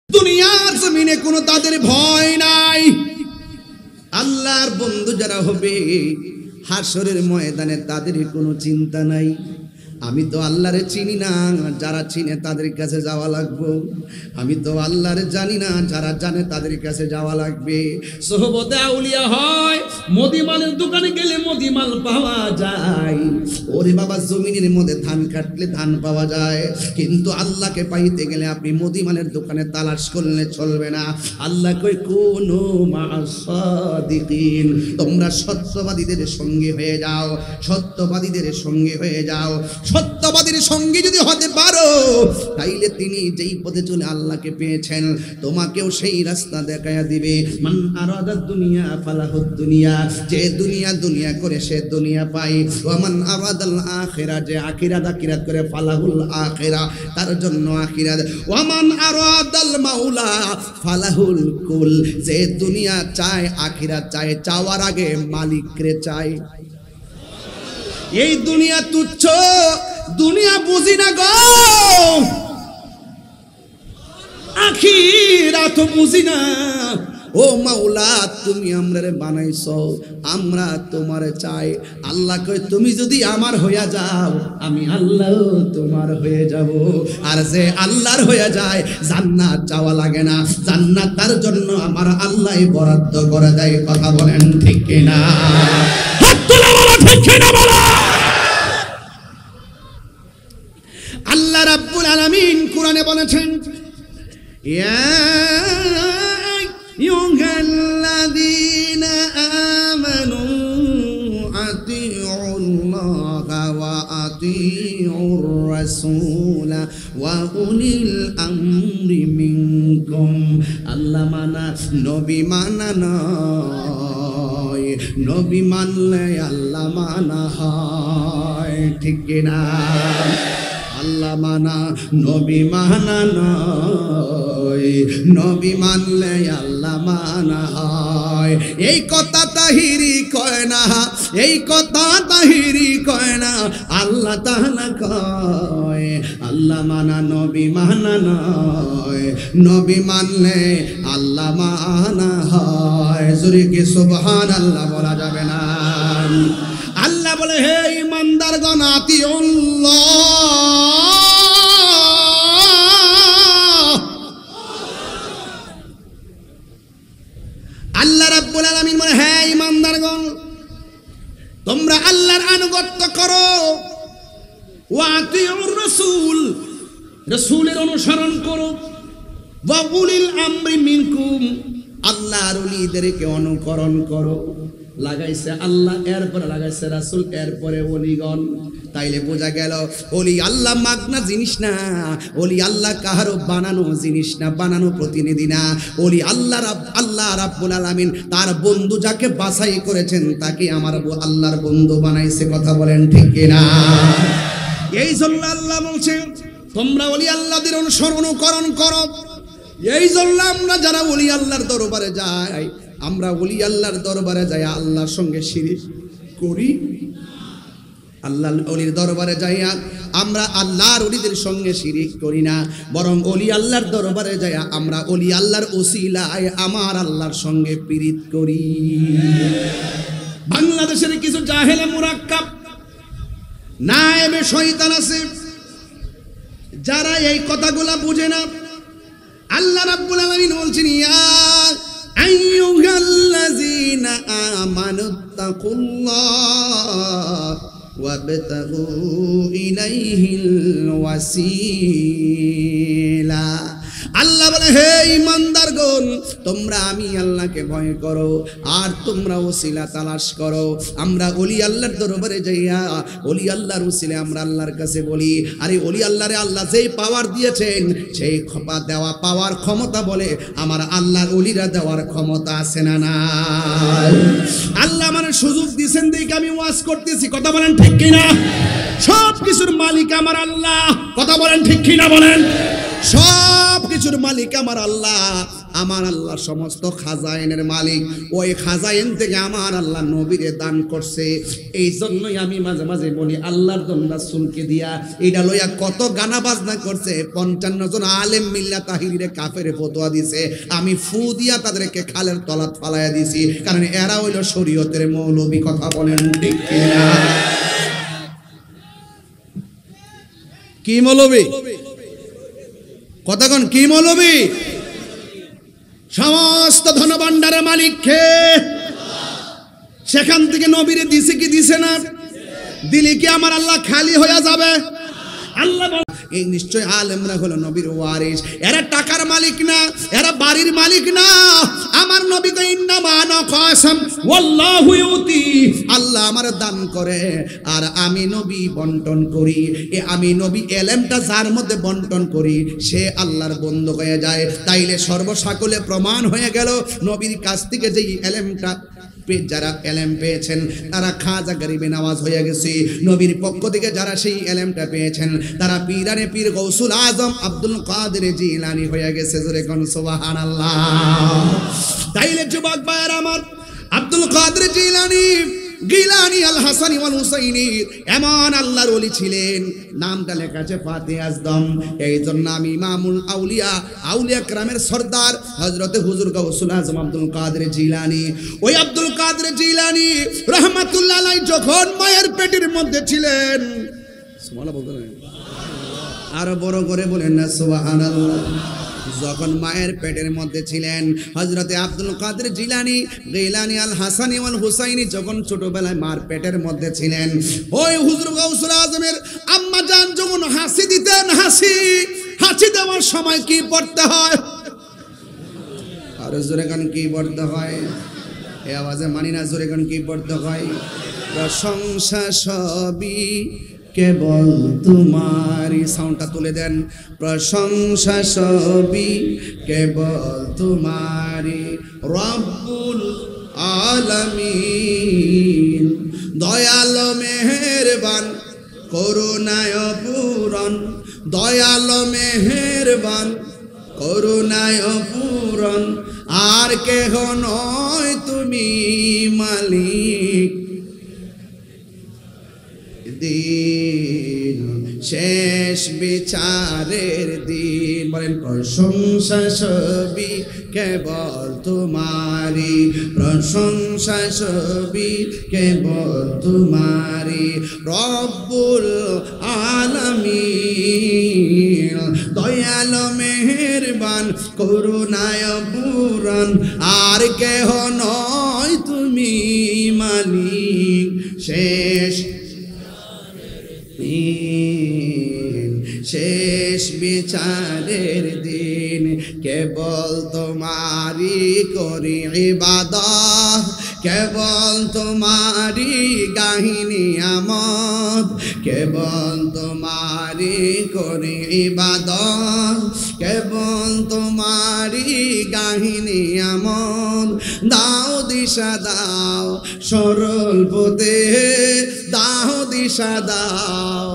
দুনিয়ার জমিনে কোনো তাদের ভয় নাই। আল্লাহর বন্ধু যারা হবে হাসরের ময়দানে তাদের কোনো চিন্তা নাই। আমি তো আল্লাহরে চিনি না, যারা চিনে তাদের কাছে যাওয়া লাগবে। আমি তো আল্লাহরে জানি না, যারা জানে তাদের কাছে যাওয়া লাগবে। সোহবতে আউলিয়া হয়, মদিমালের দোকানে গেলে মদিমাল পাওয়া যায়। ওরে বাবা, জমিনের মধ্যে ধান কাটলে ধান পাওয়া যায়, কিন্তু আল্লাহকে পাইতে গেলে আপনি মদিমালের দোকানে তালাশ করলে চলবে না। আল্লাহ কই কুনু মা'আস সাদিকিন, তোমরা সত্যবাদীদের সঙ্গে হয়ে যাও, সত্যবাদীদের সঙ্গে হয়ে যাও। সত্যবাদীর সঙ্গে যদি হতে পারো, তাইলে তিনি যেই পথে চলে আল্লাহকে পেয়েছেন তোমাকেও সেই রাস্তা দেখায়া দিবে। মান আরাদা দুনিয়া ফালাহুদ দুনিয়া, যে দুনিয়া দুনিয়া করে সে দুনিয়া পায়। ওয়া মান আরাদাল আখিরা, যে আখিরাত আখিরাত করে ফালাহুল আখিরা, তার জন্য আখিরাত। ওয়া মান আরাদাল মাওলা ফালাহুল কুল, যে দুনিয়া চায় আখিরাত চায়, চাওয়ার আগে মালিকরে চায়। এই দুনিয়া তুচ্ছ, দুনিয়া বুঝি না গো, আখিরাত বুঝি না। ও মাওলা, তুমি আমরারে বানাইছো, আমরা তোমারে চাই। আল্লাহ কই তুমি যদি আমার হইয়া যাও, আমি আল্লাহ তোমার হয়ে যাব। আর যে আল্লাহর হয়ে যায়, জান্নাত চাওয়া লাগে না, জান্নাত তার জন্য আমার আল্লাহই বরাদ্দ করে দেয়। কথা বলেন ঠিক কিনা? হাত তোলা বলো, ঠিক কিনা বলো। আল্লাহ রাব্বুল আলামিন কোরআনে বলেছেন, ইয়া আইয়ুহাল্লাযীনা আমানু আতিউল্লাহা ওয়া আতিউর রাসূলা ওয়া উলিল আমরি মিনকুম। আল্লাহ মানা নবী মানা নয়, নবী মানলে আল্লাহ মানা হয়। ঠিক কিনা? আল্লাহ মানা নবী মানা নয়, নবী মানলে আল্লাহ মানা হয়। এই কথা তাহিরি কয় না, এই কথা তাহিরি কয় না, আল্লাহ তাআলা কয়। আল্লাহ মানা নবী মানা নয়, নবী মানলে আল্লাহ মানা হয়। জোরে কি সুবহানাল্লাহ বলা যাবে না? আল্লাহ বলে, হে ইমানদারগণ, আতিউল্লাহ, আল্লাহ রাব্বুল আলামিন বলে, হে ইমানদারগণ, তোমরা আল্লাহর আনুগত্য করো। ওয়া আতিউর রাসূল, রাসূলের অনুসরণ করো। ওয়া উলিল আমরি মিনকুম, আল্লাহর ওলিদেরকে অনুকরণ করো। লাগাইছে আল্লাহ, এরপরে লাগাইছে রাসূল, এরপরে ওলিগণ। তাইলে বোঝা গেল ওলি আল্লাহ মাগনা জিনিস না, ওলি আল্লাহ কাহারও বানানো জিনিস না, বানানো প্রতিনিধি না। ওলি আল্লাহ রাব্বুল আলামিন তার বন্ধু যাকে বাছাই করেছেন তাকে আমার আল্লাহর বন্ধু বানাইছে। কথা বলেন ঠিক কিনা? এই জন্য আল্লাহ বলছেন, তোমরা ওলি আল্লাহদের অনুকরণ করো। এই জন্য আমরা যারা ওলি আল্লাহর দরবারে যাই, আমরা ওলি আল্লাহর দরবারে যাই আল্লাহর সঙ্গে শিরিক করি। আল্লাহ ওলির দরবারে যাইয়া আমরা আল্লাহর ওলিদের সঙ্গে শিরিক করি না, বরং ওলি আল্লাহর দরবারে যাইয়া আমরা ওলি আল্লাহর ওসিলায় আমার আল্লাহর সঙ্গে পীড়িত করি। বাংলাদেশের কিছু জাহেলে মুরাক্কাব নায়েবে শয়তান আছে, যারা এই কথাগুলা বুঝে না। আল্লাহ রাব্বুল আলামিন বলছেন, ইয়া আইয়ুহাল্লাযীনা আমানুত্তাকুল্লাহ ওয়াবতাগু ইলাইহিল ওয়াসিলা। আল্লাহ বলে, হে ইমানদারগণ, তোমরা আমি আল্লাহকে ভয় করো আর তোমরা ওসিলা তালাশ করো। আমরা ওলি আল্লাহর দরবারে যাইয়া ওলি আল্লাহর ওসিলা আমরা আল্লাহর কাছে বলি, আরে ওলি আল্লাহরে আল্লাহ যেই পাওয়ার দিয়েছেন, সেই দেওয়া পাওয়ার ক্ষমতা বলে আমার আল্লাহর ওলিরা দেওয়ার ক্ষমতা আছে না নাই? আল্লাহ আমার সুযোগ দিয়েছেন দেখে আমি ওয়াজ করতেছি। কথা বলেন ঠিক কিনা? সব কিছুর মালিক আমার আল্লাহ। কথা বলেন ঠিক কিনা? বলেন সব কিছুর মালিক আমার আল্লাহ, আমার আল্লাহ সমস্ত খাজাইনের মালিক। ওই খাজাইন থেকে আমার আল্লাহ নবীরে দান করছে। এই জন্যই আমি মাঝে মাঝে বলি আল্লাহর জন্য রাসূলকে দিয়া এটা লইয়া কত গানা বাজনা করছে। 55 জন আলেম মিল্লা তাহিরিরে কাফের ফতোয়া দিছে, আমি ফু দিয়া তাদেরকে খালের তলাত ফালাইয়া দিছি, কারণ এরা হইল শরীয়তের মৌলবী। কথা বলেন ঠিক কিনা? কি মৌলবী? কতক্ষণ কি মৌলবী? সমস্ত ধনভাণ্ডারের মালিক কে? সেখান থেকে নবীরে দিছে কি দিছে না? দিলে কি আমার আল্লাহ খালি হয়ে যাবে? আল্লাহ এই নিশ্চয় আলেমরা হলো নবীর ওয়ারিস। এরা টাকার মালিক না, এরা বাড়ির মালিক না। আমার নবী তো ইন্নামা আনা কাসাম ওয়াল্লাহু ইউতি, আল্লাহ আমার দান করে আর আমি নবী বন্টন করি। আমি নবী এলেমটা যার মধ্যে বন্টন করি সে আল্লাহর বন্ধু হয়ে যায়। তাইলে সর্বসাকলে প্রমাণ হয়ে গেল নবীর কাছ থেকে যেই এলেমটা যারা এলেম পেয়েছেন তারা খাজা গরিবে নওয়াজ হয়ে গেছে। নবীর পক্ষ থেকে যারা সেই এলেমটা পেয়েছেন তারা পীরানে পীর গৌসুল আজম আব্দুল কাদের জিলানী হয়ে গেছে। জোরে কোন সুবহানাল্লাহ। তাইলে যুবক ভাইয়ের আমার, আব্দুল কাদের গিলানী আল হাসানি ওয়াল হুসাইনি এমন আল্লাহর ওলি ছিলেন, নামটা লেখা আছে ফাতে আজদম। এই জন্য আমি ইমামুল আউলিয়া, আউলিয়া کرامের সরদার হযরতে হুজুর গাউসুল আজম আব্দুল কাদের জিলানী, ওই আব্দুল কাদের জিলানী রাহমাতুল্লাহ আলাইহি যখন মায়ের পেটের মধ্যে ছিলেন, সুবহানাল্লাহ বলবেন, আর বড় করে বলেন না সুবহানাল্লাহ। যখন মায়ের পেটের মধ্যে ছিলেন হযরতে আব্দুল কাদের জিলানী গিলানী আল হাসানি ওয়াল হুসাইনি যখন ছোটবেলায় মার পেটের মধ্যে ছিলেন, ওই হুজুর গাউসুল আজমের আম্মা জান যখন হাসি দিতেন, হাসি দেওয়ার সময় কি পড়তে হয়? আর জোরে গান কি পড়তে হয়? এই আওয়াজে মানি না, জোরে গান কি পড়তে হয়? প্রশংসা সবই কেবল তোমারই, সাউন্ডটা তুলে দেন। প্রশংসা সবই কেবল তোমারই, রব্বুল আলামিন, দয়ালো মেহেরবান করুণায় পূরণ, দয়ালো মেহেরবান করুণায় পূরণ, আর কেহ নয় তুমি মালিক দিন, শেষ বিচারের দিন। বলেন প্রশংসা সবই কেবল তোমারি, প্রশংসা সবই কেবল তোমারি, রব্বুল আলামিন, দয়ালো মেহেরবান করুণায় পূরণ, আর কেহ নয় তুমি মালিক শেষ শেষ বিচারের দিন। কেবল তোমারি করি ইবাদত, কেবল তোমারি গাহিনী আমদ, কেবল তোমারি করি ইবাদত, কেবল তোমারি গাহিনী আমদ। দাও দিশা দাও সরল পথে, দাও দিশা দাও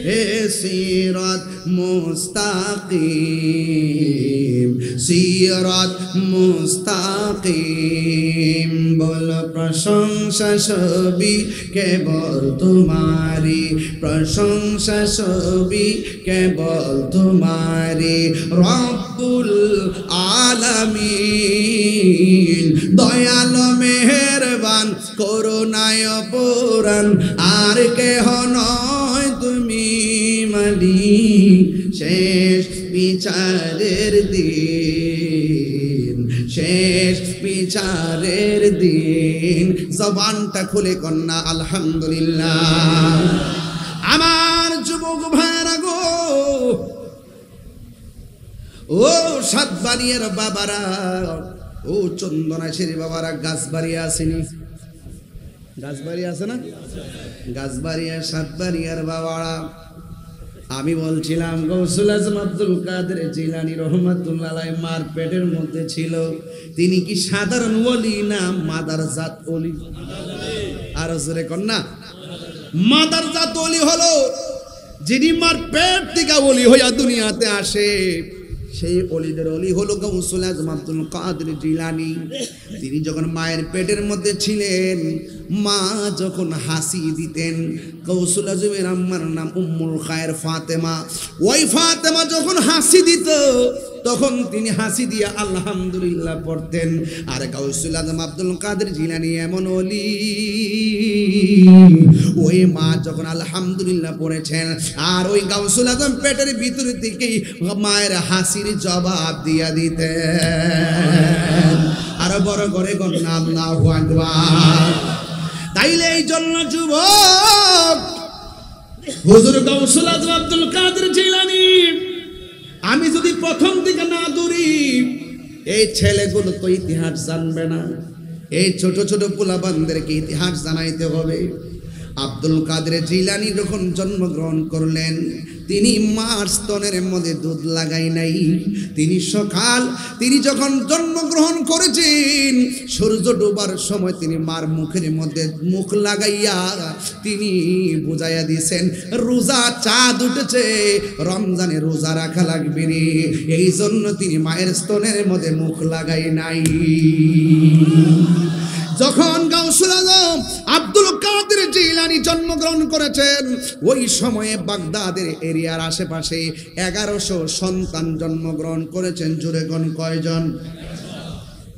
হে সিরাত মুস্তাকিম, সিরাত মুস্তাকিম। বল প্রশংসা সবই কেবল তোমারি, প্রশংসা সবই কেবল তোমারি, রব্বুল আলামিন, দয়ালো মেহেরবান করুণায় পূরণ, আর কেহ নয় তুমি মালিক শেষ বিচারের দিন, শেষ বিচারের দিন। জবানটা খুলে কন্যা আলহামদুলিল্লাহ। আমার যুবক ভাইরা গো, ও সাতবাড়িয়ার বাবারা, ও চন্দনাশের বাবারা, গাছবাড়িয়া আসেনি? গাছবাড়ি আছে না? গাছবাড়িয়া সাতবাড়িয়ার বাবারা, আমি বলছিলাম গৌসুল আজম আব্দুল কাদের জিলানী রহমাতুল্লাহ আলাইহি মার পেটের মধ্যে ছিল। তিনি কি সাধারণ ওলি না মাদারজাত ওলি? আর জোরে কন্যা, মাদারজাত ওলি হলো যিনি মার পেট থেকে ওলি হইয়া দুনিয়াতে আসে, সেই অলিদের অলি হলো গাউসুল আজম আব্দুল কাদের জিলানী। তিনি যখন মায়ের পেটের মধ্যে ছিলেন, মা যখন হাসি দিতেন, গাউসুল আজমের আম্মার নাম উম্মুল খায়ের ফাতেমা, ওই ফাতেমা যখন হাসি দিত তখন তিনি হাসি দিয়া আলহামদুলিল্লাহ পড়তেন। আর গাউসুল আজম আব্দুল কাদের জিলানী এমন অলি, ওই মা যখন আলহামদুলিল্লাহ পড়েছেন আর ওই গাউসুল আজম পেটের ভিতর থেকেই মায়ের হাসির জবাব দিয়া দিতেন। আরো বড় করে গন্না আল্লাহু আকবার। তাইলে এই জন্য যুবক, হুজুর গাউসুল আজম আব্দুল কাদের জিলানী আমি যদি প্রথম দিকে না ধরি, এই ছেলেগুলো তো ইতিহাস জানবে না। এই ছোট ছোট পোলাপানদেরকে ইতিহাস জানাইতে হবে। আব্দুল কাদের জিলানী যখন জন্মগ্রহণ করলেন, তিনি মার স্তনের মধ্যে দুধ লাগাই নাই। তিনি যখন জন্মগ্রহণ করেছেন, সূর্য ডোবার সময় তিনি মার মুখের মধ্যে মুখ লাগাইয়া তিনি বুঝাইয়া দিয়েছেন, রোজা চাঁদ উঠেছে, রমজানে রোজা রাখা লাগবে রে। এই জন্য তিনি মায়ের স্তনের মধ্যে মুখ লাগাই নাই। যখন গাউসুল আজম আব্দুল কাদের জিলানী জন্মগ্রহণ করেছেন, ওই সময়ে বাগদাদের এরিয়ার আশেপাশে 1100 সন্তান জন্মগ্রহণ করেছেন। জোরে কোন কয়জন?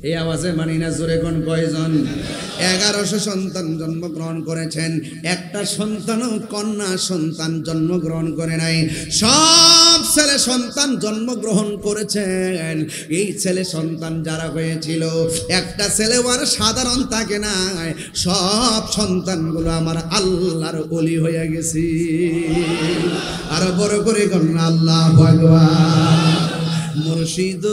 এই আওয়াজে মানি না, জোরে কোন কয়জন? 1100 সন্তান জন্মগ্রহণ করেছেন। একটা সন্তানও কন্যা সন্তান জন্মগ্রহণ করে নাই, সব ছেলে সন্তান জন্মগ্রহণ করেছেন। এই ছেলে সন্তান যারা হয়েছিল, একটা ছেলে আর সাধারণ থাকে না, সব সন্তানগুলো আমার আল্লাহর ওলি হয়ে গেছে। আরো বড় করে কন্যা আল্লাহু আকবার। মুর্শিদ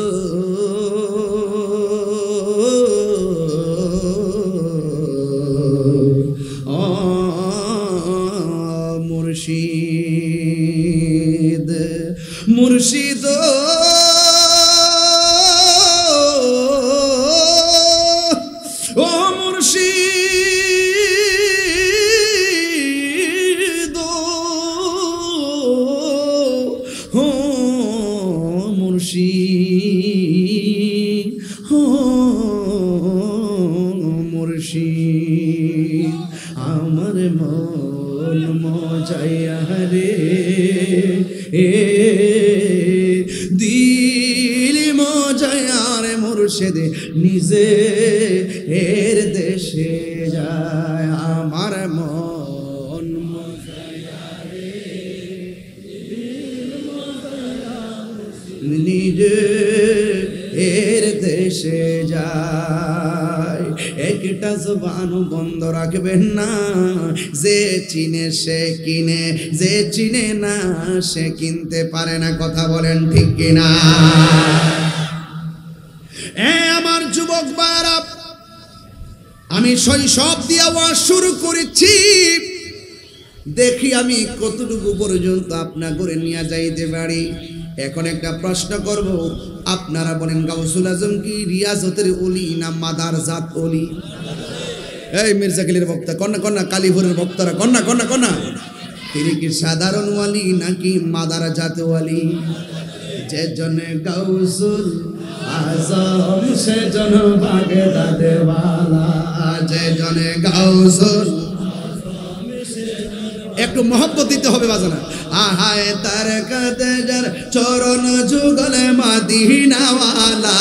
মুর্শিদ মুর্শিদ ও মুর্শিদ ও মুর্শিদ ও মুর্শিদ আমার মন মজায়া রে দিল মজায়া রে মুর্শিদ নিজে এর দেশে যায়। আমার মন মজায়া রে নিজে এর দেশে যায়। একটা জবান বন্ধ রাখবেন না, যে চিনে সে কিনে, যে চিনে না সে কিনতে পারে না। কথা বলেন ঠিক কিনা? আমার যুবক ভাইরা, আমি শৈশব দিয়ে ওয়াজ শুরু করেছি, দেখি আমি কতটুকু পর্যন্ত আপনা করে নিয়ে যাইতে পারি। এখন একটা প্রশ্ন করব, আপনারা বলেন গাউসুল আজম কি রিয়াজতের ওলি না মাদার জাত ওলি? এই মির্জাখালীর বক্তা কন্যা কন্যা, কালীপুরের বক্তারা কন্যা কন্যা কন্যা, তিনি কি সাধারণ ওয়ালি নাকি মাদার জাত ওয়ালি? যে জনে গাউসুল আজম সে জন বাগদাদে ওয়ালা, যে জনে গাউসুল, একটু মহব্বত দিতে হবে বাজানা। আহায় তার কাদের চরণ যুগলে মদিনা ওয়ালা,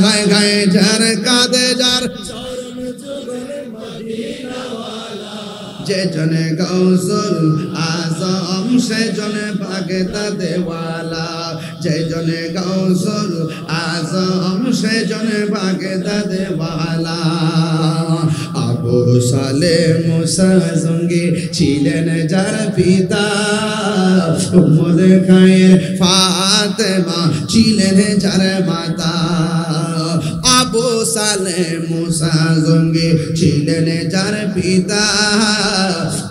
গায় গায় যার কাদের চরণ যুগলে মদিনা ওয়ালা, যে জনে গাউসুল আজম সে জনে বাগদাদে ওয়ালা, যে জনে গাউসুল আজম সে জনে বাগদাদে ওয়ালা। আবু সালে মুসা সঙ্গে ছিলেন যার পিতা, উম্মুল খায়ের ফাতেমা ছিলেন যার মাতা। আবু সালে মুসা সঙ্গে ছিলেন যার পিতা,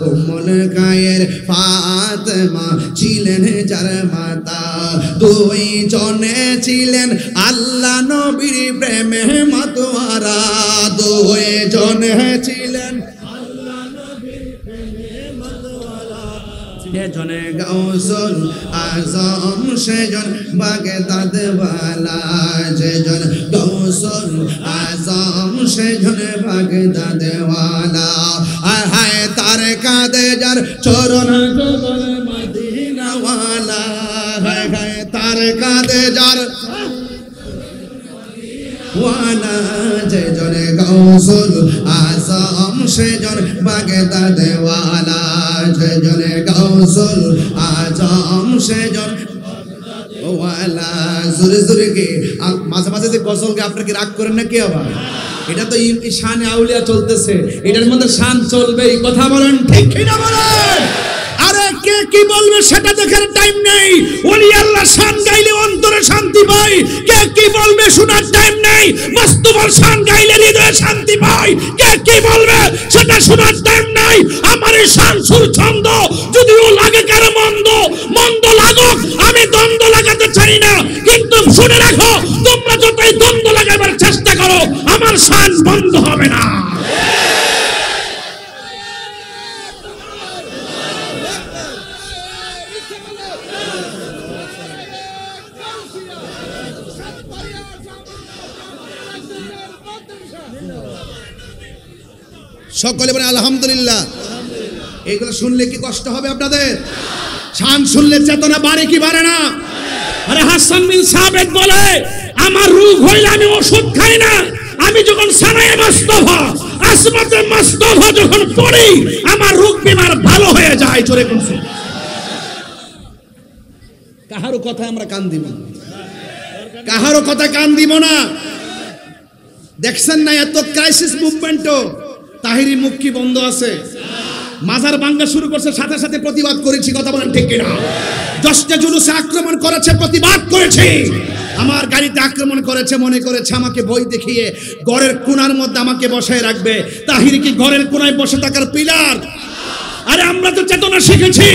উম্মুল খায়ের ফাতেমা ছিলেন যার মাতা। দুই জনে ছিলেন আল্লাহ নবীর প্রেমে মাতোয়ারা, দুই জনে ছিলেন আল্লাহ নবীর প্রেমে মাতোয়ারা। সেজনে গাউসুল আজম সেজন বাগদাদ ওয়ালা সেজন গাউসুল আজম সেজন বাগদাদ ওয়ালা হায় তার কাঁধে যার চরণ কমল মদিনা ওয়ালা হায় হায় তার কাঁধে যার ওয়ালা সেজনে গাউসুল আজম সেজন বাগদাদ ওয়ালা সেজনে গাউসুল আজম সেজন ওয়ালা জোরে জোরে কে মাঝে মাঝে যে গজল গে আপনারা কি রাগ করেন না কি আবার এটা তো শানে আউলিয়া চলতেছে এটার মধ্যে শান চলবে এই কথা বলেন ঠিক কি না বলেন আরে কে কি বলবে সেটা দেখার টাইম নেই ওলি আল্লাহ শান গাইলে অন্তরে শান্তি পায় কে কি বলবে শোনার টাইম নেই মুস্তাফার শান গাইলে হৃদয়ে শান্তি পায় কে কি বলবে সেটা শোনার টাইম নেই আমার এই শান সুর ছন্দ যদিও লাগে কারো মন্দ মন্দ লাগুক আমি দ্বন্দ্ব লাগাতে চাই না কিন্তু শুনে রাখো তোমরা যতই দ্বন্দ্ব লাগাবার চেষ্টা করো আমার শান বন্ধ হবে না সকলে বলে আলহামদুলিল্লাহ এইগুলো শুনলে কি কষ্ট হবে আপনাদের শান শুনলে চেতনা বাড়ে কি বাড়ে না আরে হাসান বিন সাবিত বলে আমার রোগ হইলে আমি ওষুধ খাই না আমি যখন সানায়ে মুস্তাফা আসমাতে মুস্তাফা যখন পড়ি আমার রোগ বিমার ভালো হয়ে যায় জোরে কোন কাহারো কথা আমরা কান দিব না কাহারো কথা কান দিব না দেখছেন না এত ক্রাইসিস মুভমেন্টও তাহিরি মুখ কি বন্ধ আছে মাজার ভাঙা শুরু করছে সাথে সাথে প্রতিবাদ করেছি কথা বলেন ঠিক কিনা জশ্নে জুলুসে আক্রমণ করেছে প্রতিবাদ করেছি আমার গাড়িতে আক্রমণ করেছে মনে করেছে আমাকে ভয় দেখিয়ে ঘরের কোণার মধ্যে আমাকে বসায় রাখবে তাহিরি কি ঘরের কোণায় বসে থাকার পিলার আরে আমরা তো চেতনা শিখেছি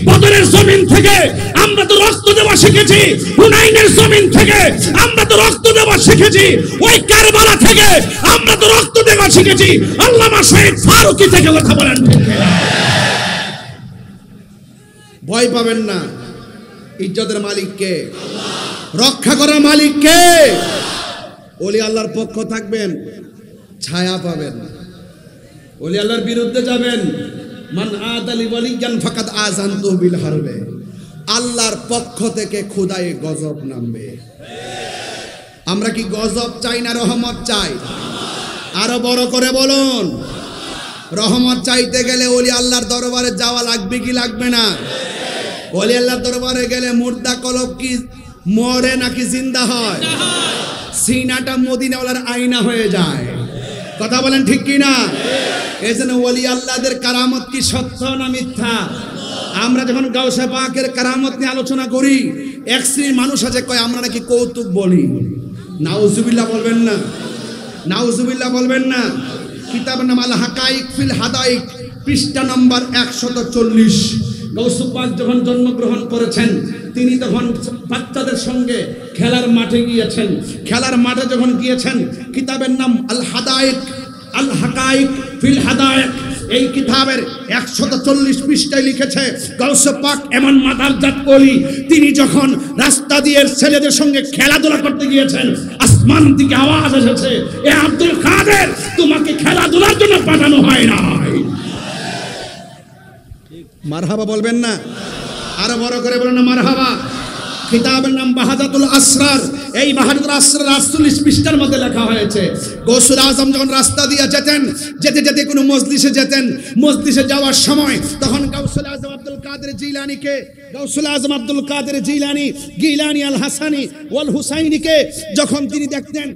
বদরের জমিন থেকে আমরা তো রক্ত দেওয়া শিখেছি হুনাইনের জমিন থেকে আমরা তো রক্ত দেওয়া শিখেছি ওই কারবালা থেকে আমরা তো রক্ত দেওয়া শিখেছি আল্লামা শহীদ ফারুকী থেকে কথা বলেন ভয় পাবেন না ইজ্জতের মালিক কে রক্ষা করার মালিক কে ওলি আল্লাহর পক্ষ থাকবেন ছায়া পাবেন ওলি আল্লাহর বিরুদ্ধে যাবেন মান আদালি ওয়ালিয়ান ফাকাদ আযানতু বিল হারবে আল্লাহর পক্ষ থেকে খোদায়ে গজব নামবে আমরা কি গজব চাই না রহমত চাই আরো বড় করে বলুন রহমত চাইতে গেলে ওলি আল্লাহর দরবারে যাওয়া লাগবে কি লাগবে না ওলি আল্লাহর দরবারে গেলে মুর্দা কলব কি মরে নাকি জিন্দা হয় সিনাটা মদিনাওয়ালার আয়না হয়ে যায় কথা বলেন ঠিক কি না এজন্য ওলি আল্লাহদের কারামত কি সত্য না মিথ্যা আমরা যখন গাউসে পাকের কারামত নিয়ে আলোচনা করি এক শ্রেণীর মানুষ আছে কয় আমরা নাকি কৌতুক বলি নাউজুবিল্লাহ বলবেন না নাউজুবিল্লাহ বলবেন না কিতাবের নাম আল হাকাইক ফিল হাদাইক পৃষ্ঠা নম্বর 140 গাউস পাক যখন জন্মগ্রহণ করেছেন তিনি তখন বাচ্চাদের সঙ্গে খেলার মাঠে গিয়েছেন খেলার মাঠে যখন গিয়েছেন কিতাবের নাম আল হাদাইক আল হাকাইক ফিল হাদাইক এই কিতাবের 140 পৃষ্ঠায় লিখেছে গাউস পাক এমন মাদারজাত ওলি তিনি যখন রাস্তা দিয়ে ছেলেদের সঙ্গে খেলাধুলা করতে গিয়েছেন আসমান থেকে আওয়াজ এসেছে এ আব্দুল কাদের তোমাকে খেলাধুলার জন্য পাঠানো হয় নাই মারহাবা বলবেন না আরো বড় করে বলেন না মারহাবা কিতাবের নাম বাহাজাতুল আসরার এই বাহাজাতুল আসরার 48 পৃষ্ঠার মধ্যে লেখা হয়েছে গৌসুল আজম যখন রাস্তা দিয়ে যেতেন যেতে যেতে কোনো মজলিসে যেতেন মজলিসে যাওয়ার সময় তখন গাউসুল আজম আব্দুল কাদের জিলানীকে গাউসুল আজম আব্দুল কাদের জিলানী গিলানী আল হাসানি ওয়াল হুসাইনিকে যখন তিনি দেখতেন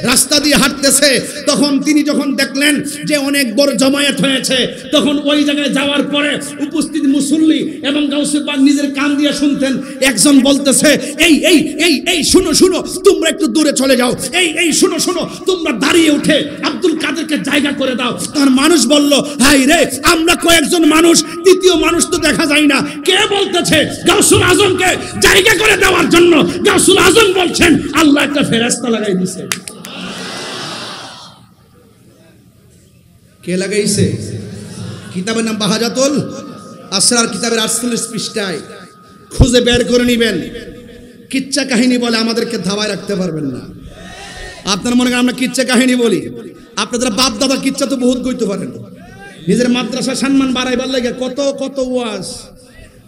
রাস্তা দিয়ে হাঁটতেছে তখন তিনি যখন দেখলেন যে অনেক বড় জমায়েত হয়েছে তখন ওই জায়গায় যাওয়ার পরে উপস্থিত মুসল্লি এবং গাউসে পাক নিজের কান দিয়ে শুনতেন একজন বলতেছে এই এই এই এই শুনো শুনো তোমরা একটু দূরে চলে যাও এই এই শুনো শুনো তোমরা দাঁড়িয়ে উঠে আব্দুল কাদেরকে জায়গা করে দাও তার মানুষ বলল হাই রে আমরা কয়েকজন মানুষ দ্বিতীয় মানুষ তো দেখা যায় না কে বলতেছে গাউসুল আজমকে জায়গা করে দেওয়ার জন্য গাউসুল আজম বলছেন আল্লাহ একটা ফেরেশতা লাগাই দিয়েছে কে লাগাইছে কিতাবের নাম বাহাজাতুল আসরার কিতাবের 48 পৃষ্ঠায় খুঁজে বের করে নেবেন। কিচ্ছা কাহিনী বলে আমাদেরকে ধাবায় রাখতে পারবেন না। আপনার মনে করেন আমরা কিচ্ছা কাহিনী বলি, আপনাদের বাপ দাদা কিচ্ছা তো বহুত কইতে পারেন। নিজের মাদ্রাসা সম্মান বাড়াইবার লাগে কত কত ওয়াজ।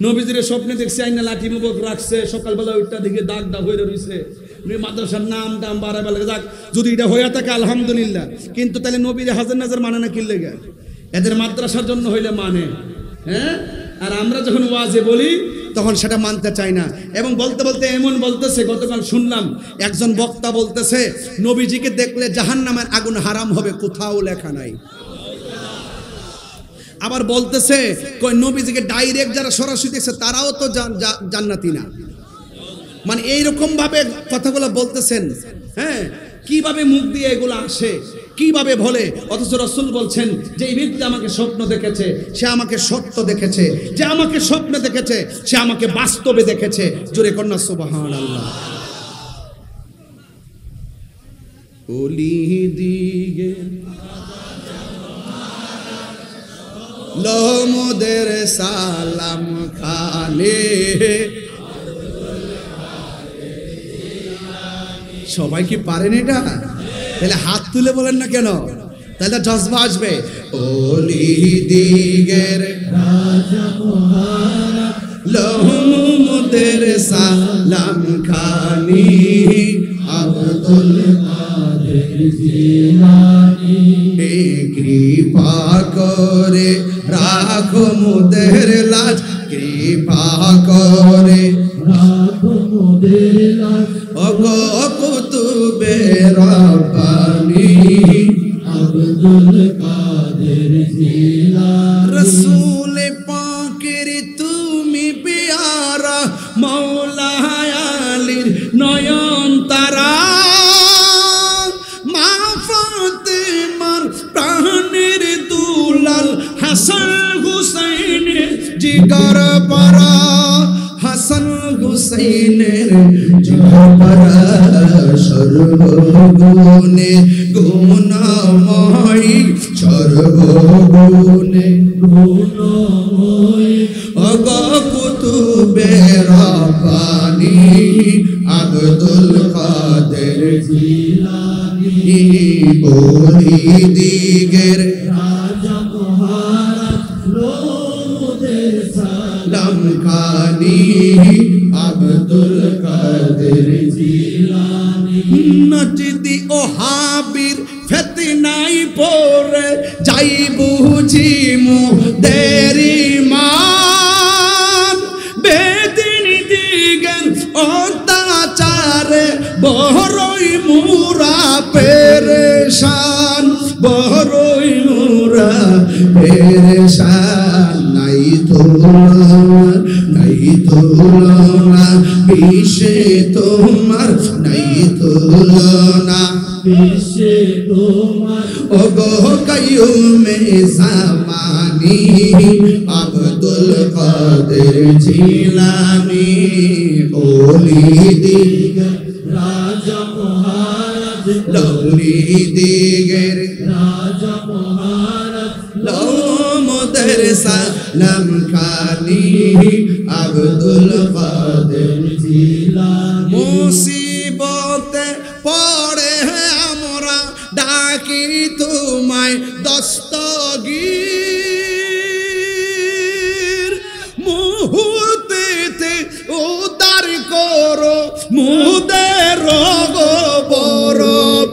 নবীজির স্বপ্নে দেখছি আইনা লাঠি মুবক রাখছে, সকালবেলা ওইটা দিকে দাগ দাগ হয়ে রয়েছে, মাদ্রাসার নাম টাম বাড়াইবার লাগে। যাক, যদি এটা হইয়া থাকে আলহামদুলিল্লাহ, কিন্তু তাহলে নবীর হাজার নাজার মানে না কি লেগে? এদের মাদ্রাসার জন্য হইলে মানে, হ্যাঁ। আর আমরা যখন ওয়াজে বলি তখন সেটা মানতে চাই না। এবং বলতে বলতে এমন বলতেছে, গতকাল শুনলাম একজন বক্তা বলতেছে নবীজিকে দেখলে জাহান্নামের আগুন হারাম হবে, কোথাও লেখা নাই। আবার বলতেছে কই নবীজিকে ডাইরেক্ট যারা সরাসরি দেখছে তারাও তো জান্নাতি না। মানে এইরকম ভাবে কথাগুলো বলতেছেন। হ্যাঁ, কিভাবে মুখ দিয়ে এগুলো আসে, কিভাবে বলে? অথচ রাসূল বলছেন যে এই ব্যক্তি আমাকে স্বপ্ন দেখেছে, সে আমাকে সত্য দেখেছে, যে আমাকে স্বপ্নে দেখেছে সে আমাকে বাস্তবে দেখেছে। জোরে কন্যা সুবহানাল্লাহ। ওলি দিগে লোমদের সালাম খানে, সবাই কি পারেন এটা? তাহলে হাত তুলে বলেন না কেন? তাহলে জজবা আসবে। ওলি দিগের রাজা মহারাজ লোমদের সালাম খানি, আব্দুল কাদের জিলানী, কৃপা করে রাখো মোদের লাজ, কৃপা করে রাখো মোদের লাজ, ওগো কুতুবে রব্বানী, আব্দুল কাদের জিলানী। রসূল পাকের তুমি পেয়ারা, মৌলা আলীর নয়ন তারা, মা ফাতেমার প্রাণের দুলাল, হাসান হুসাইনের জিগর পারা, হাসান হুসাইনের জিগর পারা, সর্বগুণে গুণময়, সর্বগুণে গুণময়, ওগো কুতুবে রব্বানী, আব্দুল কাদের জিলানী, ওলি দিগের রাজা মহারাজ লোমদের সালাম খানি, আব্দুল কাদের জিলানী। নজদি ও হাবির ফিতনায় পড়ে যাই বুঝি মোদের ঈমান, বেদিন দিগের অত্যাচারে বড়ই মুরা পেরেশান, বড়ই মুরা পেরেশান। নাই তুলনা, নাই তুলনা বিশ্বে তোমার, নাই তুলনা বিশ্বে তোমার, ওগো কাইয়ুমে জামানি, আব্দুল কাদের জিলানী, ওলি দিগের রাজা মহারাজ, ওলি দিগের রাজা মহারাজ, লোমদের সালাম খানি, আব্দুল কাদের জিলানী। মুসিবতে পড়ে আমরা ডাকি তোমায় দস্তগীর, মুহূর্তে উদ্ধার করো মুদের রগ বড়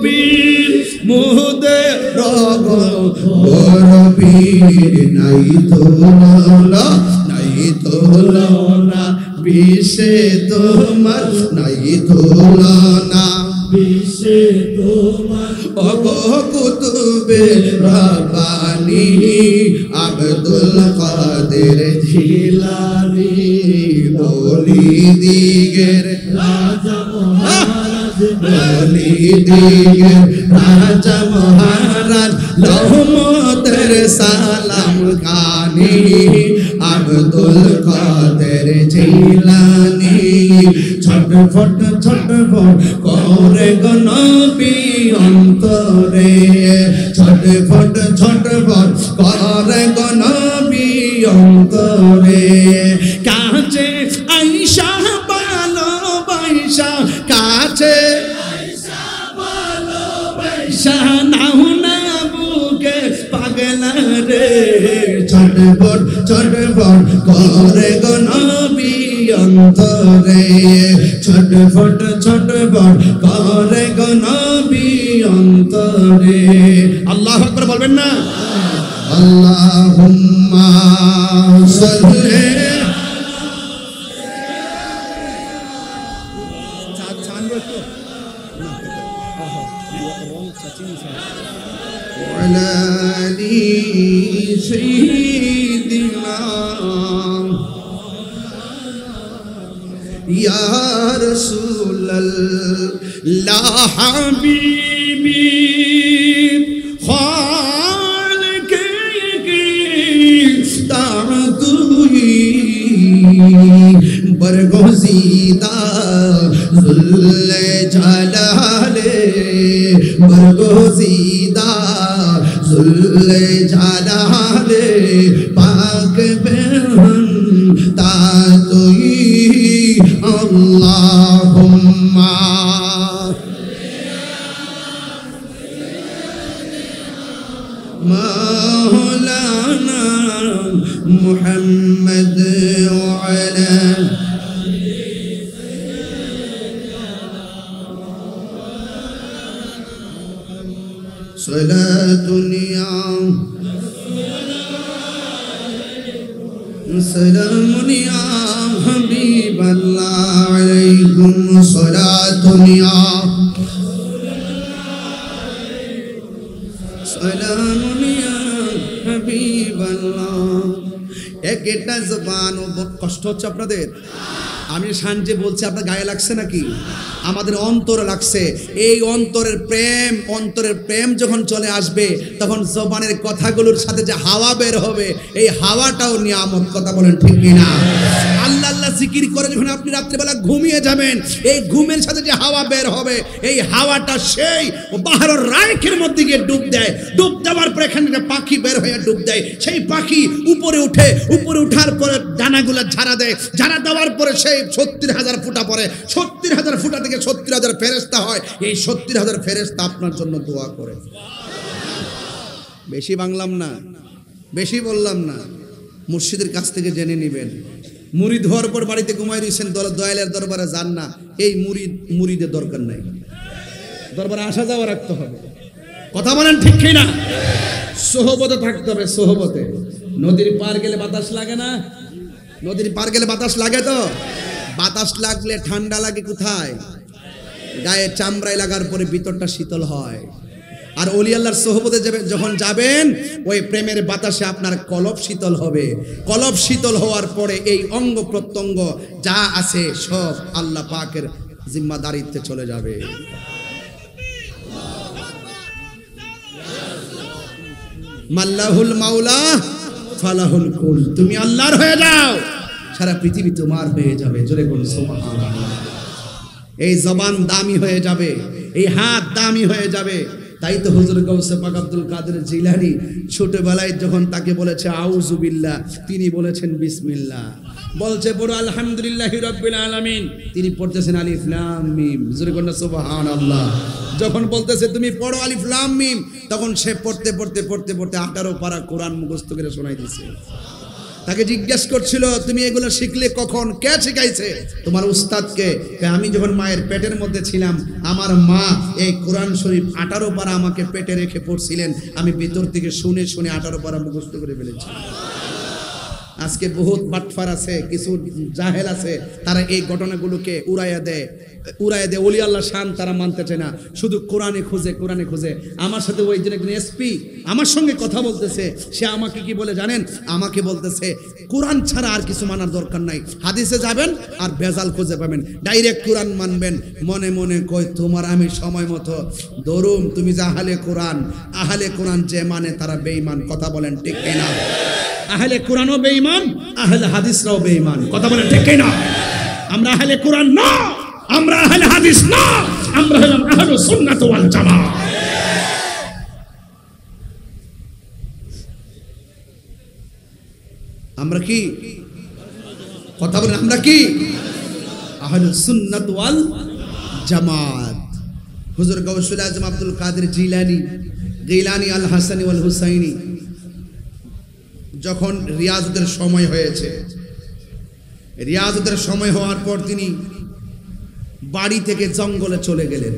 বীর, মুদের রগ বড় বীর। নাই তুলনা, নাই তুলনা বিশ্বে তোমার, নাই তুলনা বিশ্বে তোমার, ওগো কুতুবে রব্বানী, আব্দুল কাদের জিলানী, ওলি দিগের রাজা মহারাজ, ওলি দিগের রাজা মহারাজ, লোমদের সালাম খানি, আব্দুল কাদের জিলানী। ছটফট ছটফট ছটফট করে গো নবী অন্তরে, ছটফট ছটফট করে গো নবী অন্তরে। কাছে আইসা ভালোবাসা, কাছে নাও না বুকে পাগলা রে, ছটফট ছটফট করে গো নবী অন্তরে, ছটফট ছটফট করে গো নবী অন্তরে। আল্লাহু আকবার বলবেন না? আল্লাহুম্মা সাল্লি على آل سيدنا يا رسول الله حبيبي خالقي تعطوي برگزیدہ ذل جلالے، برگزیدہ ذل جلالے، پاک بہن تاتوئی اللہم مولانا محمد وعلى صلاة يا سلام يا حبيب الله عليكم صلاة يا سلام يا حبيب الله। একটা জবান কষ্ট হচ্ছে আপনাদের? আমি সানজে বলছি, আপনার গায়ে লাগছে নাকি? আমাদের অন্তরে লাগছে। এই অন্তরের প্রেম যখন চলে আসবে তখন জবানের কথাগুলোর সাথে যে হাওয়া বের হবে, এই হাওয়াটাও নিয়ামত। কথা বলেন ঠিক কিনা? আল্লাহ আল্লাহ জিকির করে যখন আপনি রাত্রিবেলা ঘুমিয়ে যাবেন, এই ঘুমের সাথে যে হাওয়া বের হবে, এই হাওয়াটা সেই বাহারের রাইখের মধ্যে গিয়ে ডুব দেয়। ডুব দেওয়ার পর এখানে একটা পাখি বের হয়ে ডুব দেয়। সেই পাখি উপরে উঠার পরে ডানাগুলো ঝাড়া দেয়। ঝাড়া দেওয়ার পরে সেই 70,000 ফুটা পরে, 70,000 ফুটা থেকে 70,000 ফেরেশতা হয়। এই 70,000 ফেরেশতা আপনার জন্য দোয়া করে। বেশি বাংলাম না, বেশি বললাম না, মুর্শিদের কাছ থেকে জেনে নেবেন। মুরিদ হওয়ার পর বাড়িতে ঘুমাই রয়েছেন, দয়ালের দরবারে যান না, এই মুরিদের দরকার নাই। দরবারে আসা যাওয়া রাখতে হবে। কথা বলেন ঠিক কিনা? সোহবতে থাকতে হবে, সোহবতে। নদীর পার গেলে বাতাস লাগে না? নদীর পার গেলে বাতাস লাগে তো? বাতাস লাগলে ঠান্ডা লাগে কোথায়? গায়ে চামড়ায় লাগার পরে ভিতরটা শীতল হয়। আর ওলি আল্লাহর সোহবতে যখন যাবেন, ওই প্রেমের বাতাসে আপনার কলব শীতল হবে। কলব শীতল হওয়ার পরে এই অঙ্গ প্রত্যঙ্গ যা আছে সব আল্লাহ পাকের জিম্মাদারিত্বে চলে যাবে। মাল্লাহুল মাওলা ফালাহুল কুল। তুমি আল্লাহর হয়ে যাও, সারা পৃথিবী তোমার হয়ে যাবে। জোরে বলুন সুবহানাল্লাহ। এই জবান দামি হয়ে যাবে, এই হাত দামি হয়ে যাবে। তাই তো হুজুর গাউসে পাক আব্দুল কাদের জিলানী ছোটবেলায় যখন তাকে বলেছে আউযু বিল্লাহ, তিনি বলেছেন বিসমিল্লাহ। বলছে পড়ো আলহামদুলিল্লাহি রাব্বিল আলামিন, তিনি পড়তেছেন আলিফ লাম মিম। জোরে বলুন সুবহানাল্লাহ। যখন বলতেছে তুমি পড়ো আলিফ লাম মিম, তখন সে পড়তে 18 পারা কোরআন মুখস্থ করে শোনাই দিয়েছে। তাকে জিজ্ঞেস করছিল তুমি এগুলো শিখলে কখন, কে শিখাইছে? তোমার উস্তাদকে। আমি যখন মায়ের পেটের মধ্যে ছিলাম, আমার মা এই কোরআন শরীফ 18 পারা আমাকে পেটে রেখে পড়ছিলেন। আমি ভিতর থেকে শুনে 18 পারা মুখস্থ করে ফেলেছি। আজকে বহুত বাটফার আছে, কিছু জাহেল আছে, তারা এই ঘটনাগুলোকে উড়াইয়া দেয়। ওলি আল্লাহ শান তারা মানতে চায় না, শুধু কোরআনে খুঁজে। আমার সাথে ওই দিন একজন এসপি আমার সঙ্গে কথা বলতেছে। সে আমাকে কি বলে জানেন? আমাকে বলতেছে কোরআন ছাড়া আর কিছু মানার দরকার নাই, হাদিসে যাবেন আর ভেজাল খুঁজে পাবেন, ডাইরেক্ট কোরআন মানবেন। মনে মনে কই তোমার আমি সময় মতো দরুম, তুমি যে আহলে কোরআন যে মানে তারা বেঈমান। কথা বলেন ঠিক কিনা? আহলে কোরআনও বেঈমান, আহলে হাদিসরাও বেঈমান। কথা বলেন ঠিক কিনা? আমরা আহলে কোরআন না, আমরা আহলে হাদিস না, আমরা হলাম আহলুস সুন্নাত ওয়াল জামাত। আমরা কি কথা বলেন? আমরা কি আহলুস সুন্নাত ওয়াল জামাত। হুজুর গাউসুল আজম আব্দুল কাদের জিলানী আল হাসানি ওয়াল হুসাইনি যখন রিয়াজতের সময় হয়েছে, রিয়াজতের সময় হওয়ার পর তিনি বাড়ি থেকে জঙ্গলে চলে গেলেন।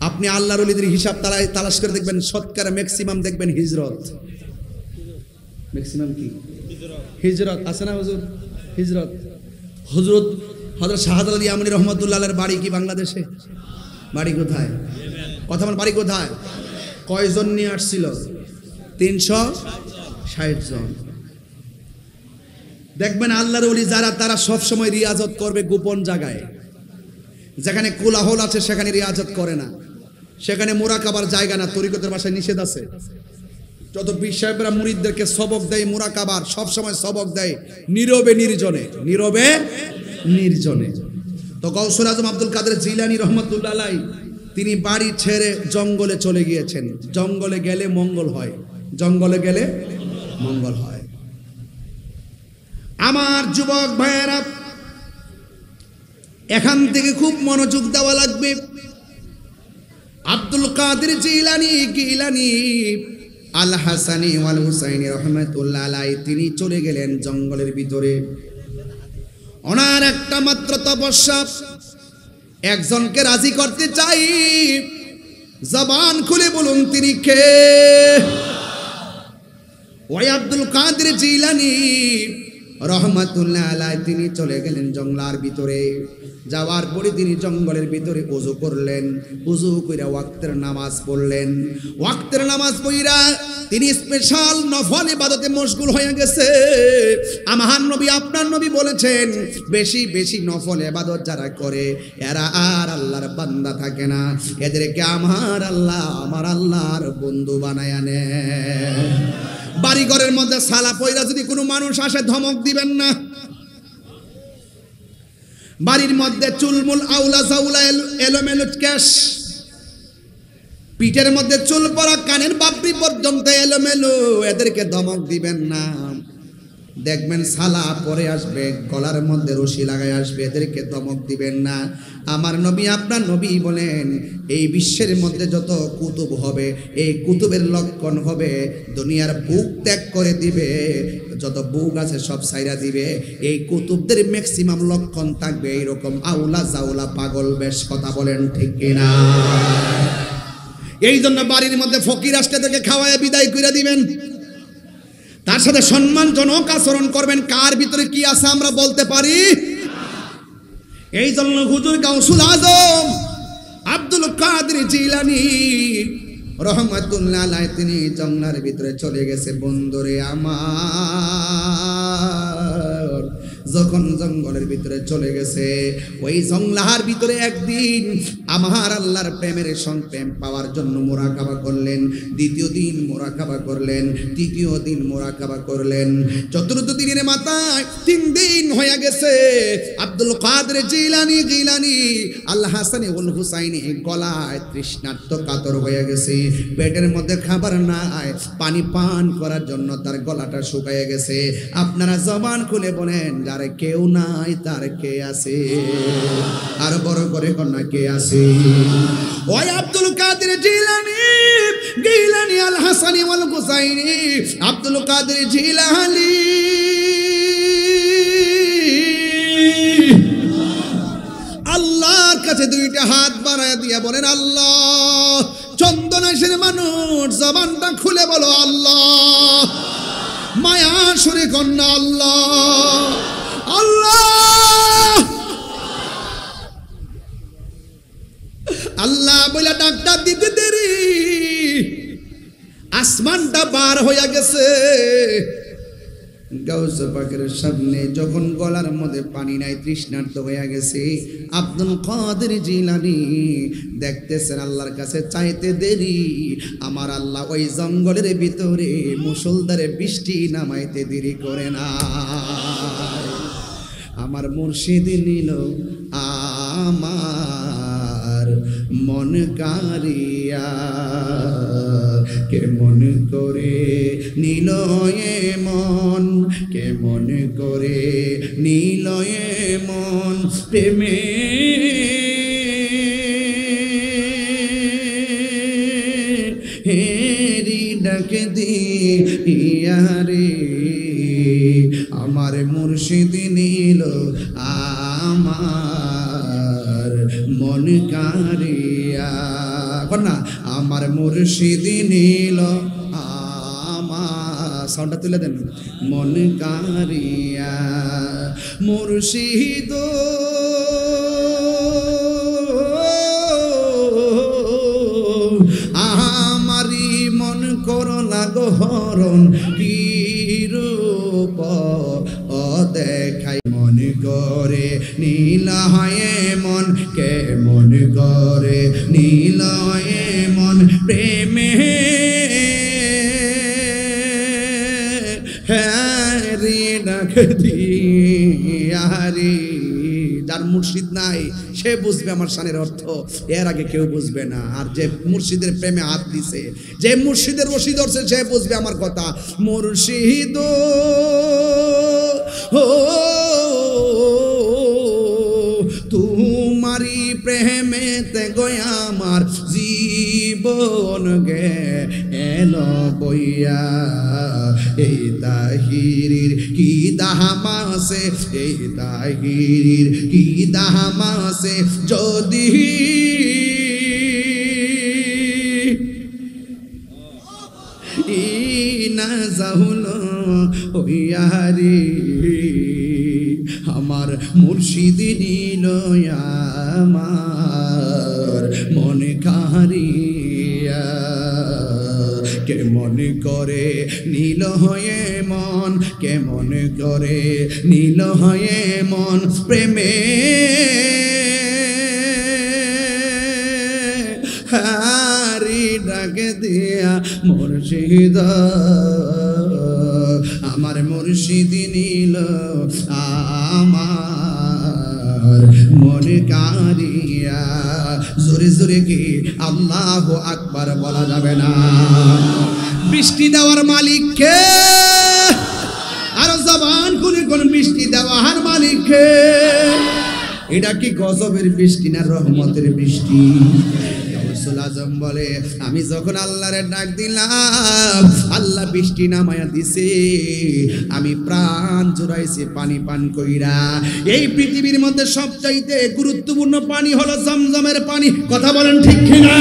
আপনি আল্লাহর ওলিদের হিসাব তালাশ করে দেখবেন, শতকরা ম্যাক্সিমাম দেখবেন হিজরত। ম্যাক্সিমাম কি হিজরত আছে না হুজুর? হিজরত। হযরত শাহাদাত আলী ইয়ামানী রহমাতুল্লাহ আলাইহির বাড়ি কি বাংলাদেশে? বাড়ি কোথায়? কথা বল, বাড়ি কোথায়? কয়জন নিয়ে আসছিল? 360 জন। দেখবেন আল্লাহর ওলি যারা, তারা সব সময় রিয়াজত করবে গোপন জায়গায়। যেখানে কোলাহল আছে সেখানে রিয়াজত করে না, সেখানে মুরাকাবার জায়গা না। তরিকতের ভাষায় নিষেধ আছে। যত পীর সাহেবরা মুরিদদেরকে সবক দেয় মুরাকাবার, সব সময় সবক দেয় নীরবে নির্জনে, নীরবে নির্জনে। তো গাউসুল আজম আব্দুল কাদের জিলানী রহমাতুল্লাহ আলাইহি তিনি বাড়ি ছেড়ে জঙ্গলে চলে গিয়েছেন। জঙ্গলে গেলে মঙ্গল হয়, জঙ্গলে গেলে মঙ্গল হয়। আমার যুবক ভাইয়েরা, এখান থেকে খুব মনোযোগ দেওয়া লাগবে। আব্দুল কাদের জিলানী আল হাসানি ওয়াল হুসাইনি রহমাতুল্লাহ আলাইহি তিনি চলে গেলেন জঙ্গলের ভিতরে। ওনার একটা মাত্র তপস্যা, একজনকে রাজি করতে চাই। জবান খুলে বলুন তিনি কে? ওই আব্দুল কাদের জিলানী রহমাতুল্লাহ আলাইহি তিনি চলে গেলেন জঙ্গলার ভিতরে। যাওয়ার পরে তিনি জঙ্গলের ভিতরে ওযু করলেন। ওযু কইরা ওয়াক্তের নামাজ পড়লেন। ওয়াক্তের নামাজ পড়িরা তিনি স্পেশাল নফল ইবাদতে মশগুল হয়ে গেছে। আমার নবী, আপনার নবী বলেছেন, বেশি বেশি নফল ইবাদত যারা করে এরা আর আল্লাহর বান্দা থাকে না, এদেরকে আমার আল্লাহর বন্ধু বানায় নেয়। বাড়ি ঘরের মধ্যে সালা পয়রা যদি কোনো মানুষ আসে ধমক দিবেন না। বাড়ির মধ্যে চুলমুল আউলা জাউলা এলোমেলো কেশ, পিঠের মধ্যে চুল পড়া, কানের বাপড়ি পর্যন্ত এলোমেলো, এদেরকে ধমক দিবেন না। দেখবেন সালা পরে আসবে, গলার মধ্যে রশি লাগায় আসবে, এদেরকে ধমক দিবেন না। আমার নবী, আপনার নবী বলেন, এই বিশ্বের মধ্যে যত কুতুব হবে, এই কুতুবের লক্ষণ হবে দুনিয়ার বুক ত্যাগ করে দিবে, যত বুক আছে সব সাইরা দিবে। এই কুতুবদের ম্যাক্সিমাম লক্ষণ থাকবে এইরকম আউলা জাউলা পাগল বেশ। কথা বলেন ঠিক কিনা? এই জন্য বাড়ির মধ্যে ফকির আসলে তাকে খাওয়ায় বিদায় করে দিবেন, তার সাথে সম্মানজনক আচরণ করবেন। কার ভিতরে কি আছে আমরা বলতে পারি। এই জন্য হুজুর গাউসুল আজম আব্দুল কাদের জিলানী রহমাতুল্লাহ আলাইহি তিনি জঙ্গলের ভিতরে চলে গেছে। বন্ধুরে আমার, যখন জঙ্গলের ভিতরে চলে গেছে, ওই জঙ্গলার ভিতরে একদিন আমার আল্লাহর প্রেমের প্রেম পাওয়ার জন্য মুরাকাবা করলেন। দ্বিতীয় দিন মুরাকাবা করলেন, তৃতীয় দিন মুরাকাবা করলেন, চতুর্থ দিনের মাথায় 3 দিন হয়ে গেছে। আব্দুল কাদের জিলানী আল হাসানি ওয়াল হুসাইনি গলায় তৃষ্ণার্ত কাতর হয়ে গেছে। পেটের মধ্যে খাবার নাই, পানি পান করার জন্য তার গলাটা শুকিয়ে গেছে। আপনারা জবান খুলে বলেন, যার কেউ নাই তার কে আছে? আর বড় করে কন্যা কে আছে? ওই আব্দুল কাদের জিলানী আল হাসানি ওয়াল হুসাইনি আব্দুল কাদের জিলানী আল্লাহর কাছে 2টা হাত বাড়ায় দিয়ে বলেন, আল্লাহ। চন্দনাশের মানুষ জবানটা খুলে বলো আল্লাহ। মায়া সুরে কন্যা আল্লাহ, আল্লাহ, আল্লাহ বলে ডাকটা দিতে দেরি আসমানটা বার হয়ে গেছে। গাউস পাকের সামনে যখন গলার মধ্যে পানি নাই, তৃষ্ণার্ত হয়ে গেছে, আব্দুল কাদের জিলানী দেখতেছেন আল্লাহর কাছে চাইতে দেরি। আমার আল্লাহ ওই জঙ্গলের ভিতরে মুষলধারে বৃষ্টি নামাইতে দেরি করে না। আমার মুর্শিদ নিল আমার মন কারিয়া কেমন করে নিলয়ে মন কেমন করে নিলয়ে মন প্রেমে হেরি ডাক দিয়া রে আমার মুর্শিদ নীল আমার মন কারিয়া না আমার মুর্শিদ নীল আমার সাউন্ডটা তুলে দেন মন কারিয়া মুর্শিদ আমারি মন করোনা গহরণ কি রূপ ও দেখাই মন করে নীলয়ে মন কেমন করে নীলয়ে মন প্রেমে হ্যারি ডাক দিয়া রে যার মুর্শিদ নাই সে বুঝবে আমার শানের অর্থ এর আগে কেউ বুঝবে না আর যে মুর্শিদের প্রেমে হাত দিছে যে মুর্শিদের রশি ধরছে সে বুঝবে আমার কথা মুর্শিদ ও তোমারি প্রেমেতে গয়া আমার জীবন গে এলো বইয়া এই তাহিরির কি দাহামাসে এই তাহিরির কি দাহামাসে যদি না যাহুল হইয়ারি আমার মুর্শিদ নীল আমার মন কারিয়া কেমন করে নীল হয়ে মন কেমন করে নীল হয়ে মন প্রেমে হারি ডাক দিয়া মুর্শিদ আমার মুর্শিদ নীল আমার মন কারিয়া জোরে জোরে কি আল্লাহু আকবার বলা যাবে না বৃষ্টি দেওয়ার মালিক কে আর জবান খুলে কোন বৃষ্টি দেওয়ার মালিক কে এটা কি গজবের বৃষ্টি না রহমতের বৃষ্টি রাসূল আজম বলে আমি যখন আল্লাহরে ডাক দিলাম আল্লাহ বৃষ্টি নামায়া দিছে আমি প্রাণ জুড়াইছি পানি পান কইরা এই পৃথিবীর মধ্যে সবচাইতে গুরুত্বপূর্ণ পানি হলো জমজমের পানি কথা বলেন ঠিক কিনা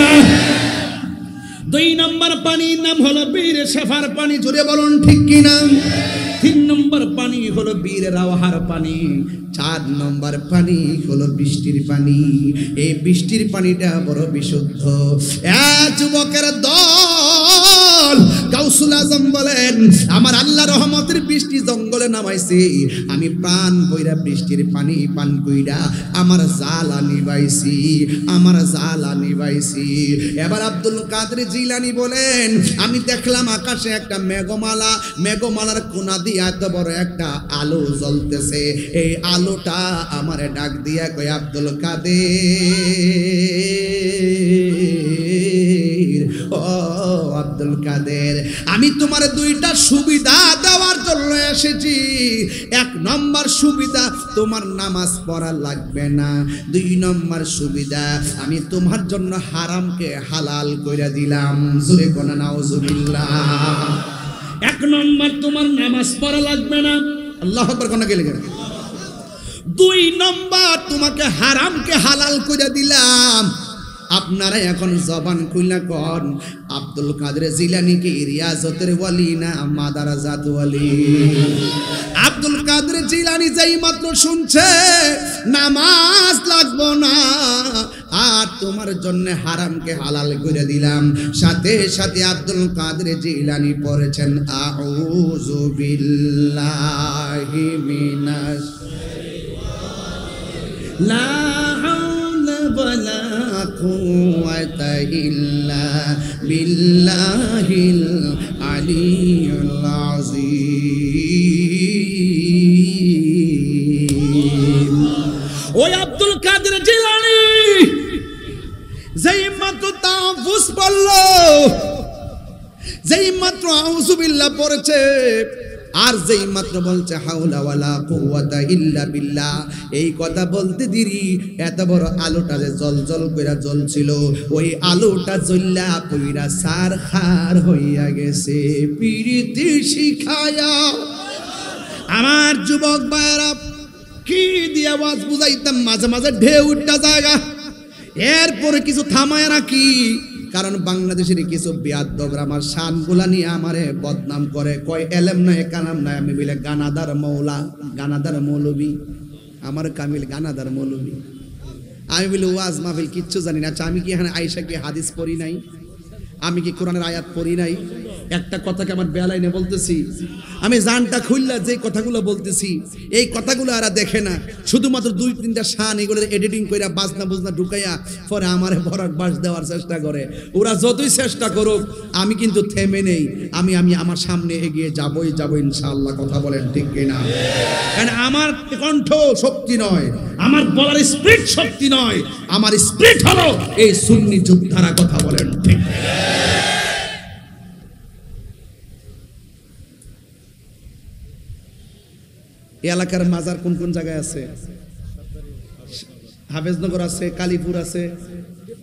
2 নম্বর পানির নাম হলো বীর সাফার পানি জোরে বলুন ঠিক কিনা 3 নম্বর পানি হলো বীর রাওহার পানি 4 নম্বর পানি হলো বৃষ্টির পানি এই বৃষ্টির পানিটা বড় বিশুদ্ধ যুবকের দল গাউসুল আজম বলেন আমার আল্লাহ রহমতের বৃষ্টি জঙ্গলে নামাইছে আমি প্রাণ বইরা বৃষ্টির পানি পান কইরা আমার জ্বালা নিবাইছি এবার আব্দুল কাদের জিলানী বলেন আমি দেখলাম আকাশে একটা মেঘমালার কোনা দিয়ে এত বড় একটা আলো জ্বলতেছে এই আলোটা আমারে ডাক দিয়া কই আব্দুল কাদের ও আব্দুল কাদের আমি তোমার 2টা সুবিধা দেওয়ার জন্য এসেছি 1 নম্বর সুবিধা তোমার নামাজ পড়া লাগবে না 2 নম্বর সুবিধা আমি তোমার জন্য হারামকে হালাল কইরা দিলাম জোরে কোনা নাউজুবিল্লাহ 1 নম্বর তোমার নামাজ পড়া লাগবে না আল্লাহু আকবার কোনা গেলে 2 নম্বর তোমাকে হারামকে হালাল কইরা দিলাম আপনারা এখন জবান খুইলা কোন আব্দুল কাদের জিলানী কি রিয়াজতের ওয়ালি না মাদারাজাত ওয়ালি আব্দুল কাদের জিলানী যেই মাত্র শুনছে নামাজ লাগবো না আর তোমার জন্য হারামকে হালাল করে দিলাম সাথে সাথে আব্দুল কাদের জিলানী পড়েছেন আউযু বিল্লাহি মিনাশ লা ولا قوة إلا بالله العلي العظيم ওই আব্দুল কাদের জিলানী যেই মাত্র তাফুস পড়লো, যেই মাত্র আউযুবিল্লাহ পড়েছে, আর যেই মাত্র বলছে হাওলা ওয়ালা কুওয়াতা ইল্লা বিল্লাহ, এই কথা বলতে দেরি এত বড় আলোটা যে জলজল কইরা জ্বলছিল, ওই আলোটা জ্বললা পইরা সারখার হইয়া গেছে। পিরিতি শিখায়া আমার যুবক ভাইরা কি দিয়ে আওয়াজ বুঝাইতাম, মাঝে মাঝে ঢেউ উঠা জায়গা, এরপরে কিছু থামায় রাখি, কারণ বাংলাদেশের কিছু বেয়াদবরা আমার শানগুলা নিয়ে আমারে বদনাম করে, কয় এলেম নাই কানাম নাই, আমি বলে গানাদার মৌলা, গানাদার মৌলবী, আমার কামিল গানাদার মৌলবী। আমি বলি ওয়াজ মাহফিল কিচ্ছু জানি না। আমি কি এখানে আয়েশা কি হাদিস পড়ি নাই? আমি কি কোরআনের আয়াত পড়ি নাই? একটা কথাকে আমার বেলাইনে বলতেছি, আমি জানটা খুললা যে কথাগুলো বলতেছি, এই কথাগুলো আর দেখে না, শুধুমাত্র 2-3টা শান এগুলো এডিটিং কইরা বাজনা বুজনা ঢুকাইয়া পরে আমারে ভরাট বাস দেওয়ার চেষ্টা করে। ওরা যতই চেষ্টা করুক, আমি কিন্তু থেমে নেই, আমি আমার সামনে এগিয়ে যাবই ইনশাআল্লাহ। কথা বলেন ঠিক কিনা? কারণ আমার কণ্ঠ শক্তি নয়, আমার বলার স্পিরিট শক্তি নয়, আমার স্পিরিট হলো এই সুন্নি যোদ্ধারা। কথা বলেন ঠিক? এলাকার মাজার কোন কোন জায়গায় আছে? হাফেজনগর আছে, কালীপুর আছে,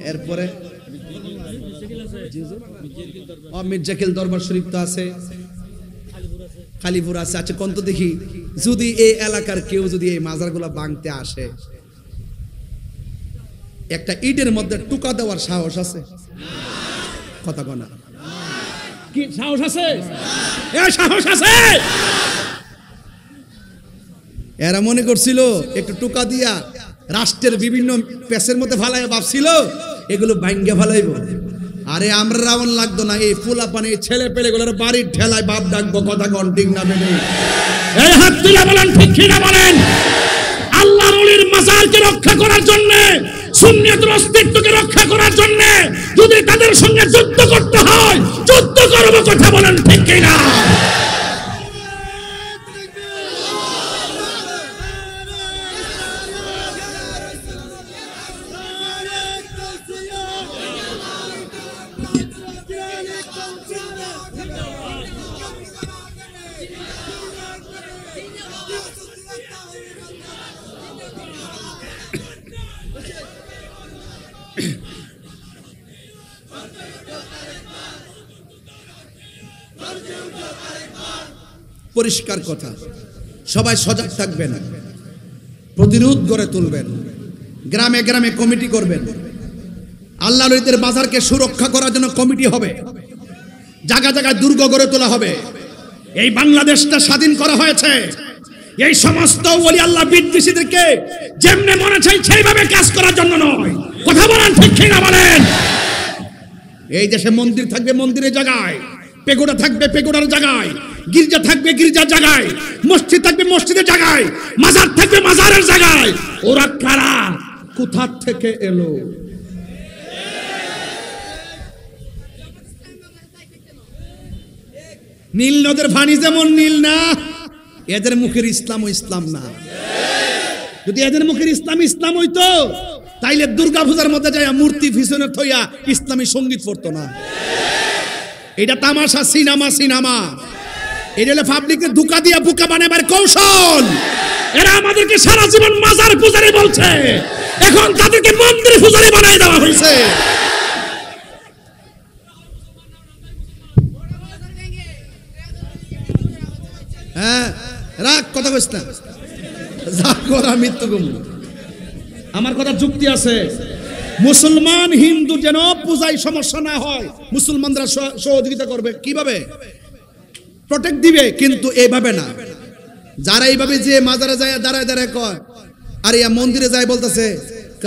এরপরে মির্জাকিল দরবার শরীফ তো আছে, কালীপুর আছে। আচ্ছা কোন তো দেখি, যদি এই এলাকার কেউ যদি এই মাজারগুলো ভাঙতে আসে, একটা ইটের মধ্যে টুকা দেওয়ার সাহস আছে? কথা কনা কি সাহস আছে? এ সাহস আছে? এরা মনে করছিল একটু টুকা দিয়া রাষ্ট্রের বিভিন্ন পেশের মধ্যে ফালাইয়া ভাবছিল এগুলো ভাঙ্গে ফালাইব। আরে আমরা রাবণ লাগতো না, এই ফুলা পানি ছেলে পেলে গুলোর বাড়ির ঠেলায় বাপ ডাকবো। কথা কন ঠিক না বেনে? এই হাত তুলে বলেন ঠিক কি না বলেন? আল্লাহর ওলির মাজারকে রক্ষা করার জন্য, সুন্নিয়তের অস্তিত্বকে রক্ষা করার জন্য যদি তাদের সঙ্গে যুদ্ধ করতে হয়, যুদ্ধ করব। কথা বলেন ঠিক কি না? পরিষ্কার কথা, সবাই সজাগ থাকবেন, প্রতিরোধ গড়ে তুলবেন, গ্রামে গ্রামে কমিটি করবেন, আল্লাহর ওলিদের বাজারকে সুরক্ষা করার জন্য কমিটি হবে, জায়গা জায়গায় দুর্গ গড়ে তোলা হবে। এই বাংলাদেশটা স্বাধীন করা হয়েছে এই সমস্ত ওলি আল্লাহ বিদ্বেষীদেরকে যেমনে মনে চাই সেইভাবে কাজ করার জন্য নয়। কথা বলেন ঠিক কি না বলেন? এই দেশে মন্দির থাকবে মন্দিরের জায়গায়, পেগোডা থাকবে পেগোডার জায়গায়, গির্জা থাকবে গির্জার জায়গায়, মসজিদ থাকবে মসজিদের জায়গায়, মাজার থাকবে মাজারের জায়গায়। ওরা কারা? কোথা থেকে এলো? নীল নদের পানি যেমন নীল না, এদের মুখের ইসলাম ও ইসলাম না। যদি এদের মুখের ইসলাম ইসলাম হইতো, তাইলে দুর্গা পূজার মধ্যে যায় মূর্তি পিছনে থইয়া ইসলামী সঙ্গীত পড়তো না। এটা তামাশা, সিনেমা। এটা হলো পাবলিকের ধোঁকা দিয়া বোকা বানাবার কৌশল। এরা আমাদেরকে সারা জীবন মাজার পূজারি বলছে, এখন তাদেরকে মন্দির পূজারি বানাই দেওয়া হয়েছে। হ্যাঁ, রাগ কথা কইস না, যা করা মৃত্যু কম। আমার কথা যুক্তি আছে। মুসলমান হিন্দু যেন পূজায় সমস্যা না হয়, মুসলমানরা সহযোগিতা করবে। কিভাবে? প্রটেক্ট দিবে, কিন্তু এইভাবে না। যারা এইভাবে যে মাজারে যায় দাঁড়ায় দাঁড়ায় কয়, আর ইয়া মন্দিরে যায় বলতেছে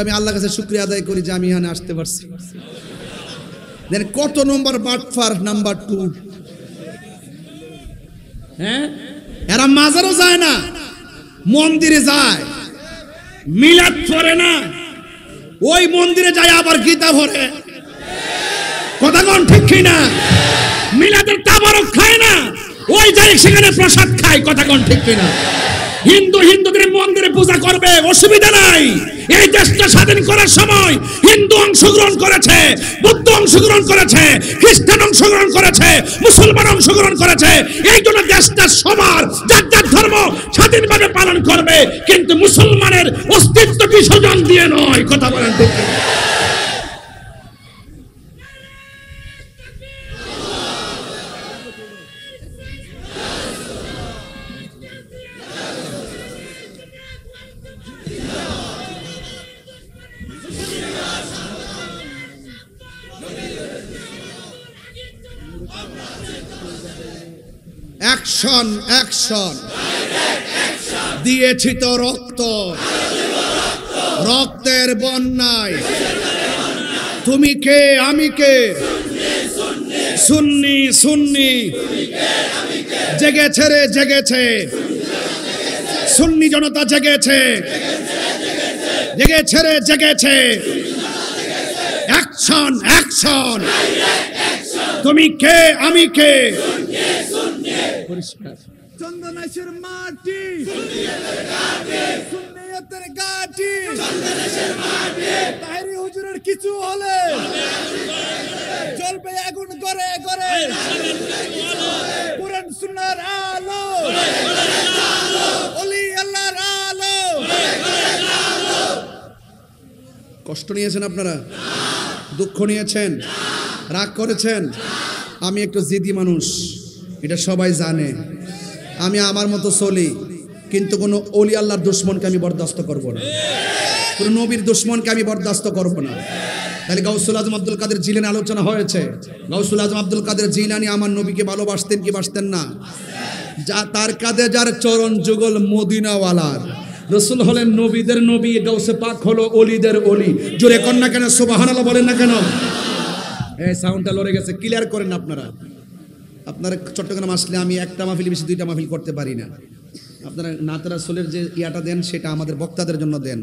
আমি আল্লাহর কাছে শুকরিয়া আদায় করি যে আমি এখানে আসতে পারছি। দেন কত নম্বর বাটফার নাম্বার 2। হ্যাঁ, এরা মাজারও যায় না, মন্দিরে যায়, মিলাদ পড়ে না, ওই মন্দিরে যায় আবার গীতা পড়ে। কথা কোন ঠিক কি না? মিলাদের তাবারক খায় না, ওই যায় সেখানে প্রসাদ খায়। কথা কোন ঠিক কি না? হিন্দুদের মন্দিরে পূজা করবে, অসুবিধা নাই। এই দেশটা স্বাধীন করার সময় হিন্দু অংশগ্রহণ করেছে, বৌদ্ধ অংশগ্রহণ করেছে, খ্রিস্টান অংশগ্রহণ করেছে, মুসলমান অংশগ্রহণ করেছে। এই জন্য দেশটা সবার, যার যার ধর্ম স্বাধীনভাবে পালন করবে, কিন্তু মুসলমানের অস্তিত্ব বিসর্জন দিয়ে নয়। কথা বলেন ঠিক কিনা? Action, action. দিয়েছি তো রক্ত, রক্তের বন্যায়। তুমি কে আমি কে? সুন্নি সুন্নি। জেগেছে রে জেগেছে, সুন্নি জনতা জেগেছে, জেগেছে রে জেগেছে। Action, action. তুমি কে আমি কে? চন্দনেশের মাটি, সুন্নিয়তের ঘাঁটি, তাহেরি হুজুরের কিছু হলে জ্বলবে আগুন করে করে। কুরআন সুন্নাহর আলো, ওলি আল্লাহর আলো। কষ্ট নিয়েছেন আপনারা? দুঃখ নিয়েছেন? রাগ করেছেন? আমি একটু জিদি মানুষ, এটা সবাই জানে। আমি আমার মতো চলি, কিন্তু কোনো ওলি আল্লাহর দুশ্মনকে আমি বরদাস্ত করব না, কোনো নবীর দুশ্মনকে আমি বরদাস্ত করব না। তাহলে গাউসুল আজম আব্দুল কাদের জিলানী আলোচনা হয়েছে। গাউসুল আজম আব্দুল কাদের জিলানী আমার নবীকে ভালোবাসতেন কি বাসতেন না? যা তার কাঁধে যার চরণ যুগল মদিনাওয়ালার। রসুল হলেন নবীদের নবী, গাউসে পাক হলো অলিদের অলি। জোরে কর না কেন? সুবহানাল্লাহ বলেন না কেন? এই সাউন্ডটা লড়ে গেছে, ক্লিয়ার করেন আপনারা। আপনারা চট্টগ্রাম আসলে আমি একটা মাহফিল বেশি দুইটা মাহফিল করতে পারি না। আপনারা নাতের রাসূলের যে ইয়াটা দেন সেটা আমাদের বক্তাদের জন্য দেন।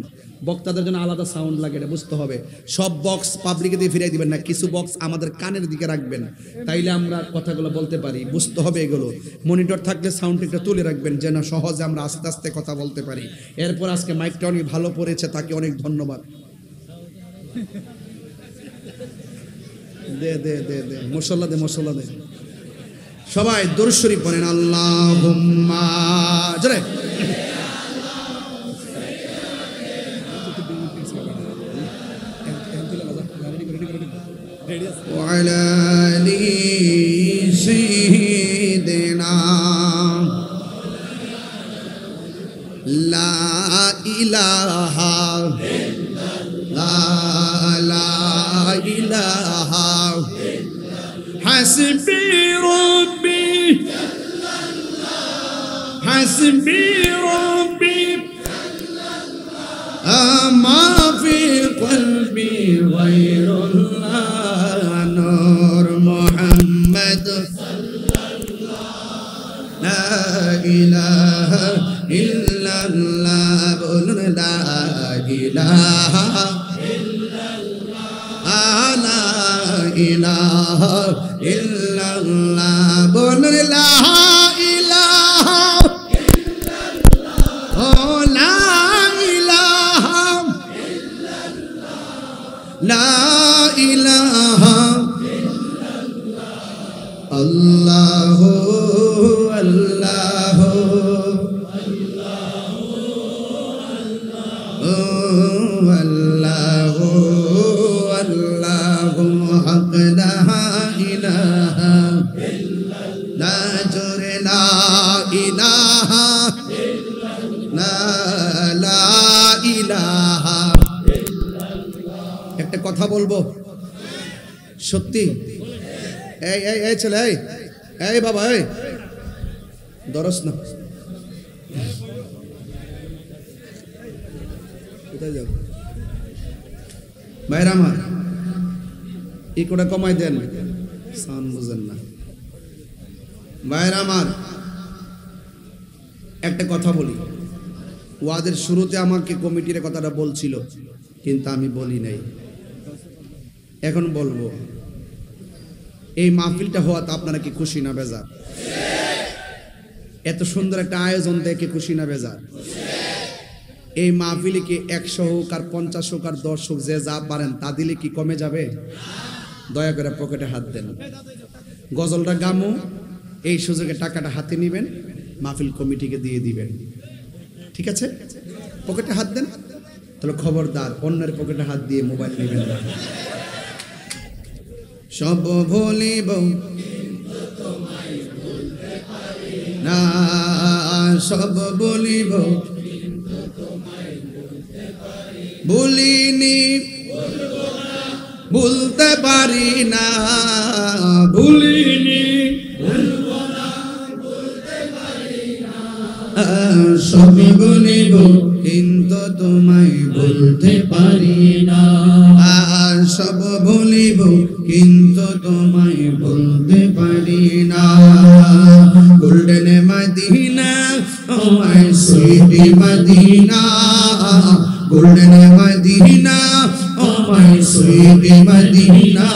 বক্তাদের জন্য আলাদা সাউন্ড লাগে, এটা বুঝতে হবে। সব বক্স পাবলিকে দিয়ে ফিরিয়ে দিবেন না, কিছু বক্স আমাদের কানের দিকে রাখবেন, তাইলে আমরা কথাগুলো বলতে পারি। বুঝতে হবে এগুলো। মনিটর থাকলে সাউন্ড একটু তুলে রাখবেন, যেন সহজে আমরা আস্তে আস্তে কথা বলতে পারি। এরপর আজকে মাইকটা অনেক ভালো পড়েছে, তাকে অনেক ধন্যবাদ। দে দে দে দে মশলা দে, মশলা দে। সবাই দুরূদ শরীফ পড়েন। আল্লাহুম্মা জোরে। ওয়ালা আলি সাইয়্যিদিনা লা ইলাহা ইল্লাল্লাহ, লা ইলাহা হাসবি রব্বি, হাসবি রব্বি আমা ফি কলবি গায়রুল্লাহ। নূর মুহাম্মদ লা ইলাহা ইল্লাল্লাহ, বলুন লা ইলাহা লা ইলাহা ইল্লাল্লাহ, বলুন লা ইলাহা ইল্লাল্লাহ, ও লা ইলাহা ইল্লাল্লাহ, লা ইলাহা ইল্লাল্লাহ। আল্লাহু আল্লাহু আল্লাহু আল্লাহু হক লা ইলাহা ইল্লাল্লাহ, জোরে লা ইলাহা ইল্লাল্লাহ, লা ইলাহা ইল্লাল্লাহ। একটা কথা বলবো সত্যি। এই এই এই ছেলে, এই এই বাবা, এই দরস না, কোথায় যাও ভাইরা আমার? এই কোটা কমাই দেন, সাউন্ড বুঝেন না ভাইরা আমার। একটা কথা বলি, ওয়াদের শুরুতে আমাকে কমিটির কথাটা বলছিল, কিন্তু আমি বলি নাই, এখন বলবো। এই মাহফিলটা হওয়াতে আপনারা কি খুশি না বেজার? এত সুন্দর একটা আয়োজন দেখে খুশি না বেজার? এই মাহফিলে কি 100 হোক আর 50 হোক আর 10 হোক, যে যা পারেন তা দিলে কি কমে যাবে? দয়া করে পকেটে হাত দেন, গজলটা গামো, এই সুযোগে টাকাটা হাতে নেবেন, মাহফিল কমিটিকে দিয়ে দিবেন, ঠিক আছে? পকেটে হাত দেন, তাহলে খবরদার অন্যের পকেটে হাত দিয়ে মোবাইল নেবেন না। সব ভুলিব না, সব বলিব, ভুলিনি ভুলতে পারি না, ভুলিনি সব বলিব কিন্তু তোমায় বলতে পারি না, সব বলিব কিন্তু তোমায় বলতে পারি না। Golden Madina oh my sweet Madina, golden Madina oh my sweet Madina,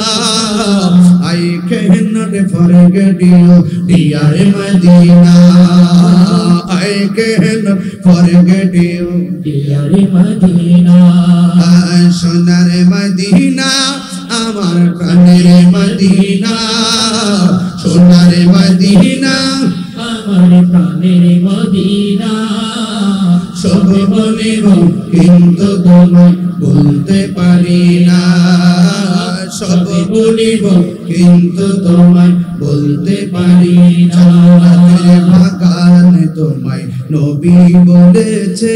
I cannot forget you dear Medina, I cannot forget you dear Medina, সোনার মদিনা আমার প্রাণের মদিনা, সোনার মদিনা আমার প্রাণের মদিনা, সব বলিব কিন্তু তোমায় বলতে পারি না, সব বলিব কিন্তু তোমায় বলতে পারি না। বাগান তোমায় নবী বলেছে,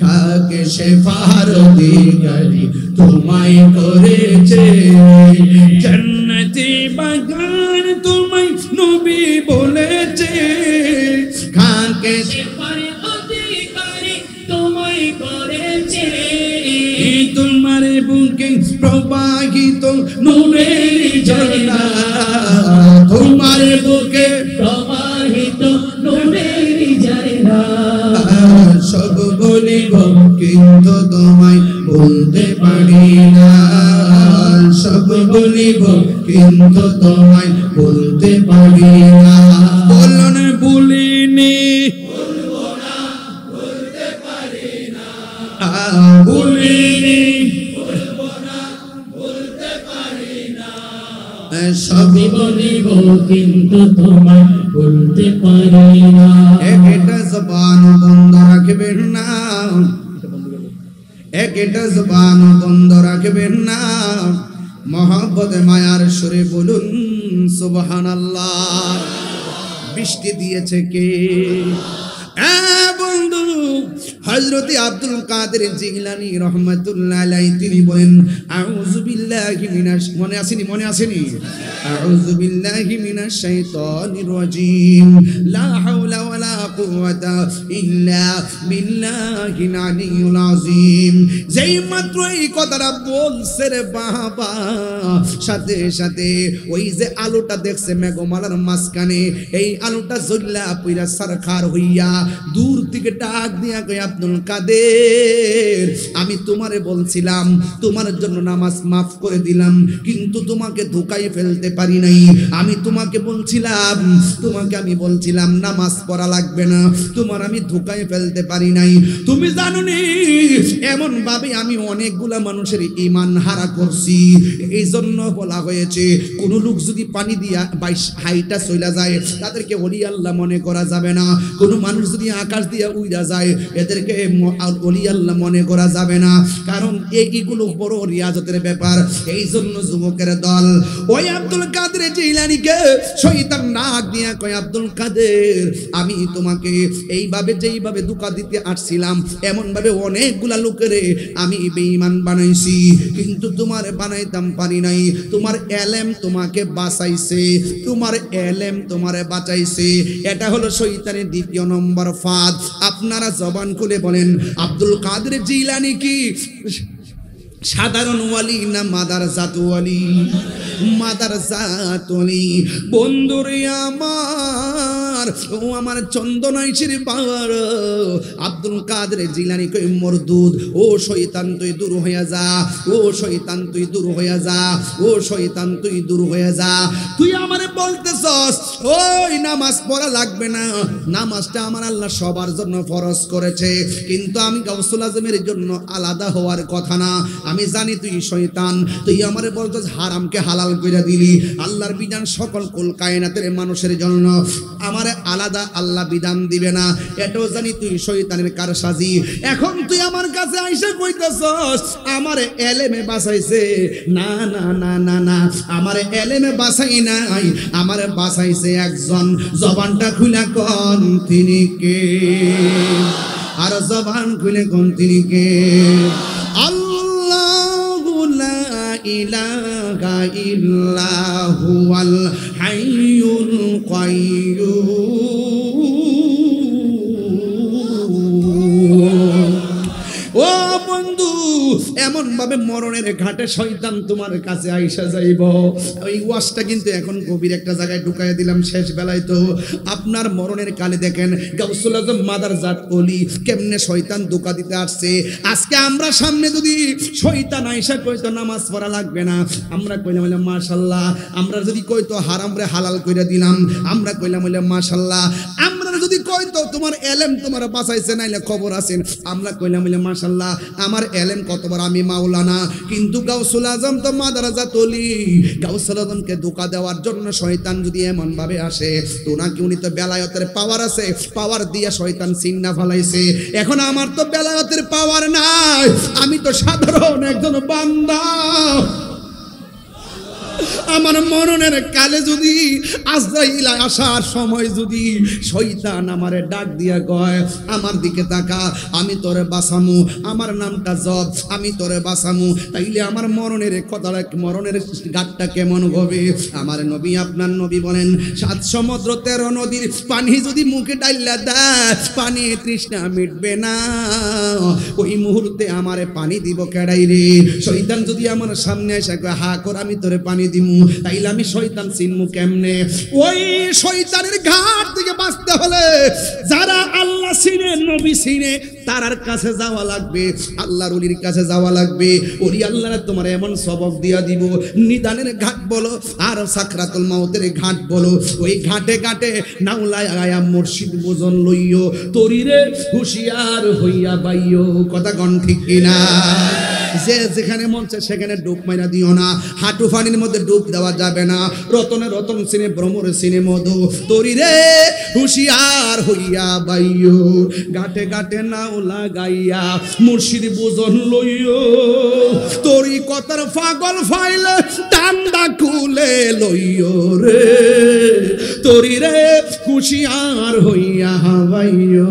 খাকে সে ফারদিগারি তোমায় করেছে, জান্নাতি বাগান তোমায় নবী বলেছে, খাকে সে ফারদিগারি তোমায় করেছে, তোমার বুকে প্রবাহিত নূরের ঝর্ণা, তোমার বুকে প্রবাহিত নূরের ঝর্ণা, সব বলিব কিন্তু তোমায় বলতে পারি না, সব বলিব কিন্তু তোমায় বলতে পারি না। বলুন বলিনি বলিনি সব বলিব কিন্তু তোমায় বলতে পারি না। একটা জবান বন্ধ রাখবেন না, একটা জবান বন্ধ রাখবেন না, মহব্বত মায়ার সুরে বলুন সুবহানাল্লাহ। বৃষ্টি দিয়েছে কে? বন্ধু হযরত আব্দুল কাদের জিলানী রাহমাতুল্লাহ আলাইহি তিনি বলেন, আউযু বিল্লাহি মিনাশ, মনে আসেনি আউযু বিল্লাহি মিনাশ শাইতানির রাজীম, লা হাওলা ওয়ালা কুওয়াতা ইল্লা বিল্লাহিল আলিয়্যিল আযীম। যেই মাত্র এই কথাটা বলছে রে বাবা, সাথে সাথে ওই যে আলোটা দেখছে মেঘমালার মাঝখানে, এই আলোটা জ্বললা পুরা সরকার হইয়া দূর থেকে ডাক দিয়া কই, আব্দুল কাদের আমি তোমারে বলছিলাম তোমার জন্য নামাজ মাফ করে দিলাম, কিন্তু তোমাকে ধোঁকায় ফেলতে পারি নাই। আমি তোমাকে বলছিলাম, আমি বলছিলাম নামাজ পড়া লাগবে না, তোমার আমি ধোঁকায় ফেলতে পারি নাই। তুমি জানো নি এমন ভাবে আমি অনেকগুলা মানুষের ঈমান হারা করছি। এই জন্য বলা হয়েছে কোন লোক যদি পানি দিয়া 22 হাইটা চলে যায় তাদেরকে ওলি আল্লাহ মনে করা যাবে না, কোন মানুষ যদি আকাশ দিয়া উইরা যায় এদেরকে ওলি আল্লাহ মনে করা যাবে না, কারণ এইগুলো বড় রিয়াজতের ব্যাপার। এই জন্য যুবকের দল ওই আব্দুল কাদের জিলানীকে শয়তান নাক দিয়া কয়, আব্দুল কাদের আমি তোমাকে এইভাবে যেইভাবে ধোঁকা দিতে আসছিলাম এমন ভাবে অনেকগুলা লোকেরে আমি বেঈমান বানাইছি, কিন্তু তোমার বানাইতাম পারি নাই। তোমার এলেম তোমাকে বাঁচাইছে, তোমার এলেম তোমারে বাঁচাইছে। এটা হলো শয়তানের দ্বিতীয় নম্বর ফাঁদ। আপনারা জবান খুলে বলেন, আব্দুল কাদের জিলানী কি সাধারণ ওয়ালি না মাদারজাত ওয়ালি? মাদারজাত ওয়ালি। বন্ধুরে আমার আমার চন্দনাইশের বাবার আব্দুল কাদের জিলানী কই মরদুদ, ও শয়তান তুই দূর হয়ে যা, ও শয়তান তুই দূর হয়ে যা, ও শয়তান তুই দূর হয়ে যা। তুই আমারে বলতেছস ওই নামাজ পড়া লাগবে না, নামাজটা আমার আল্লাহ সবার জন্য ফরজ করেছে, কিন্তু আমি গাউসুল আজমের জন্য আলাদা হওয়ার কথা না। আমি জানি তুই শয়তান, তুই আমারে বলতেছ হারামকে হালাল করে দিলি, আল্লাহর বিধান সকল কুল কায়নাতের মানুষের জন্য, আমারে আলাদা আল্লাহ বিধান দিবে না, এটাও জানি তুই শয়তানের কারসাজি। এখন তুই আমার কাছে আইসা কইতেছস আমারে এলেমে বাঁচাইছে। না না না না না, আমারে এলেমে বাঁচাই নাই, আমারে বাঁচাইছে একজন। জবানটা খুলে কোন তিনি কে? আর জবান খুলে কোন তিনি কে? আল্লাহু লা ইলাহা ইল্লা হুয়াল হাইয়ুল কাইয়্যুম। ও বন্ধু, এমন ভাবে মরণের ঘাটে শয়তান তোমার কাছে আইসা যাইব। ওই ওয়াজটা কিন্তু এখন গভীর একটা জায়গায় ঢুকাই দিলাম শেষ বেলায়। তো আপনার মরণের কালে দেখেন গাউসুল আজম মাদারজাত ওলি কেমনে শয়তান ধোঁকা দিতে আসছে। আজকে আমরা সামনে যদি শয়তান আইসা কইতো নামাজ পড়া লাগবে না, আমরা কইলাম বলে মাশাআল্লাহ। আমরা যদি কইতো হারাম রে হালাল কইরা দিলাম, আমরা কইলাম বলে মাশাআল্লাহ। আমরা যদি কইতো তোমার এলেম তোমার বাঁচাইছে নাইলে খবর আছেন, আমরা কইলাম বলে মাশাআল্লাহ। আমার এলেম কতবার আমি মাওলানা, কিন্তু গাউসুল আজম তো মাদারজাত ওলি। গাউসুল আজমকে ধোঁকা দেওয়ার জন্য শয়তান যদি এমন ভাবে আসে, তো নাকি উনি তো বেলায়েতের পাওয়ার আছে, পাওয়ার দিয়া শয়তান চিন্না ফেলাইছে। এখন আমার তো বেলায়েতের পাওয়ার নাই, আমি তো সাধারণ একজন বান্দা। আমার মরণের কালে যদি আজরাইল আসার সময় যদি শয়তান আমারে ডাক দিয়া কয় আমার দিকে তাকা, আমি তোরে বাঁচামু, আমার নামটা জব, আমি তোরে বাঁচামু, তাইলে আমার মরণের কথাটা, মরণের ঘাটটা কেমন হবে? আমার নবী, আপনার নবী বলেন 7 সমুদ্র 13 নদীর পানি যদি মুখে ডাইলা দেয়, পানি তৃষ্ণা মিটবে না। ওই মুহূর্তে আমারে পানি দিব কেডাই রে? শয়তান যদি আমার সামনে এসে কয় হা কর, আমি তোরে পানি দিমু, তাইলে আমি শয়তান চিনমু কেমনে? ওই শয়তানের ঘাট থেকে বাঁচতে হলে যারা আল্লাহ চিনে, নবী চিনে, তারার কাছে যাওয়া লাগবে, আল্লাহর ওলির কাছে যাওয়া লাগবে। ওলি আল্লাহরা তোমার এমন সবক দিয়া দিব, নিদানের ঘাট বলো আর সাকরাতুল মাউতের ঘাট বলো, ওই ঘাটে ঘাটে নাউলায় আয়া মুর্শিদ বুজন লইও, তরিরে হুঁশিয়ার হইয়া বাইও। কথা গণ ঠিক কিনা? যে যেখানে মন চায় সেখানে ডুব মাইরা দিও না, হাঁটু পানির মধ্যে ডুব দেওয়া যাবে না। রতনে রতন সিনে, ভ্রমরে সিনে মধু, তরিরে হুঁশিয়ার হইয়া বাইও, ঘাটে ঘাটে নাও লাগাইয়া মুর্শিদ বুজন লইও, তরি কথার পাগল ফাইলে টান্ডা খুলে লইও রে, তরিরে হুঁশিয়ার হইয়া বাইও।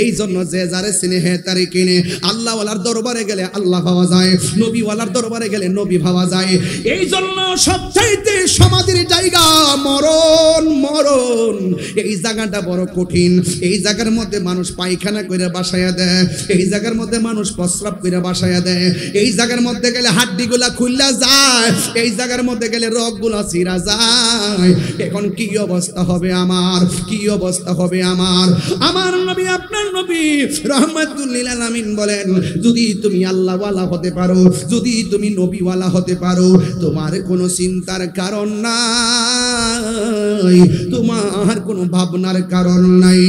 এই জন্য যে যারে সিনে হে তারে কিনে, আল্লাহওয়ালার দরবারে গেলে আল্লাহ পাওয়া যায়, নবীওয়ালার দরবারে গেলে নবী পাওয়া যায়। এই জন্য সবচাইতে সমাধির জায়গা মরণ। মরণ এই জায়গাটা বড় কঠিন। এই জায়গার মধ্যে মানুষ পায়খানা করে বাসায়া দেয়, এই জায়গার মধ্যে মানুষ প্রস্রাব করে বাসায়া দেয়, এই জায়গার মধ্যে গেলে হাড্ডিগুলা খুললা যায়, এই জায়গার মধ্যে গেলে রগগুলা ছিঁড়া যায়। এখন কি অবস্থা হবে আমার, কি অবস্থা হবে আমার? আমার নবী, আপনার নবী রাহমাতুল লিল আলামিন বলেন, যদি তুমি আল্লাহওয়ালা হতে পারো, যদি তুমি নবীওয়ালা হতে পারো, তোমার কোনো চিন্তার কারণ নাই, তোমার কোনো ভাবনার কারণ নাই।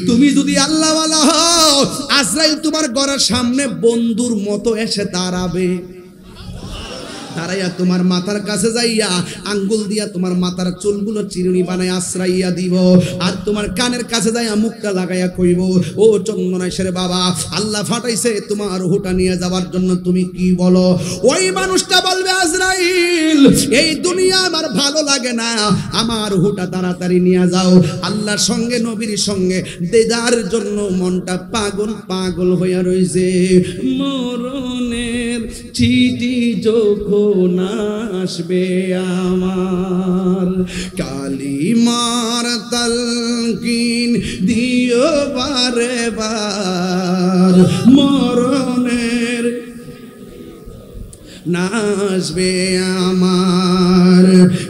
তুমি যদি আল্লাহওয়ালা হও, আজরাইল তোমার ঘরের সামনে বন্ধুর মতো এসে দাঁড়াবে, দাঁড়াইয়া তোমার মাথার কাছে যাইয়া আঙ্গুল দিয়া তোমার মাথার চুলগুলো চিরুনি বানায় আশ্রাইয়া দিব, আর তোমার কানের কাছে যাইয়া মুখটা লাগাইয়া কইব, ও চন্দনেশ্বর বাবা, আল্লাহ ফাটাইছে তোমার রূহটা নিয়ে যাওয়ার জন্য, তুমি কি বলো? ওই মানুষটা বলবে, আজরাইল, এই দুনিয়া আমার ভালো লাগে না, আমার রূহটা তাড়াতাড়ি নিয়ে যাও। আল্লাহর সঙ্গে নবীর সঙ্গে দেদার জন্য মনটা পাগল পাগল হইয়া রইছে। মরণের চিঠি যখন আসবে আমার, কালিমার তালকিন দিও বারে বার, মরণের নাচবে আমার,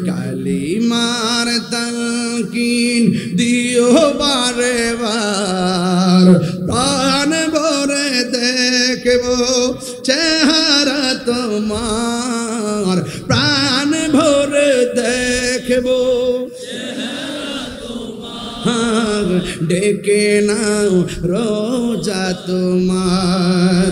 কালিমার তালকিন দিও বারে বার প্রাণ ভরে দেখব চেহারা তোমার প্রাণ ভরে দেখব ডেকে নাও রোজা তোমার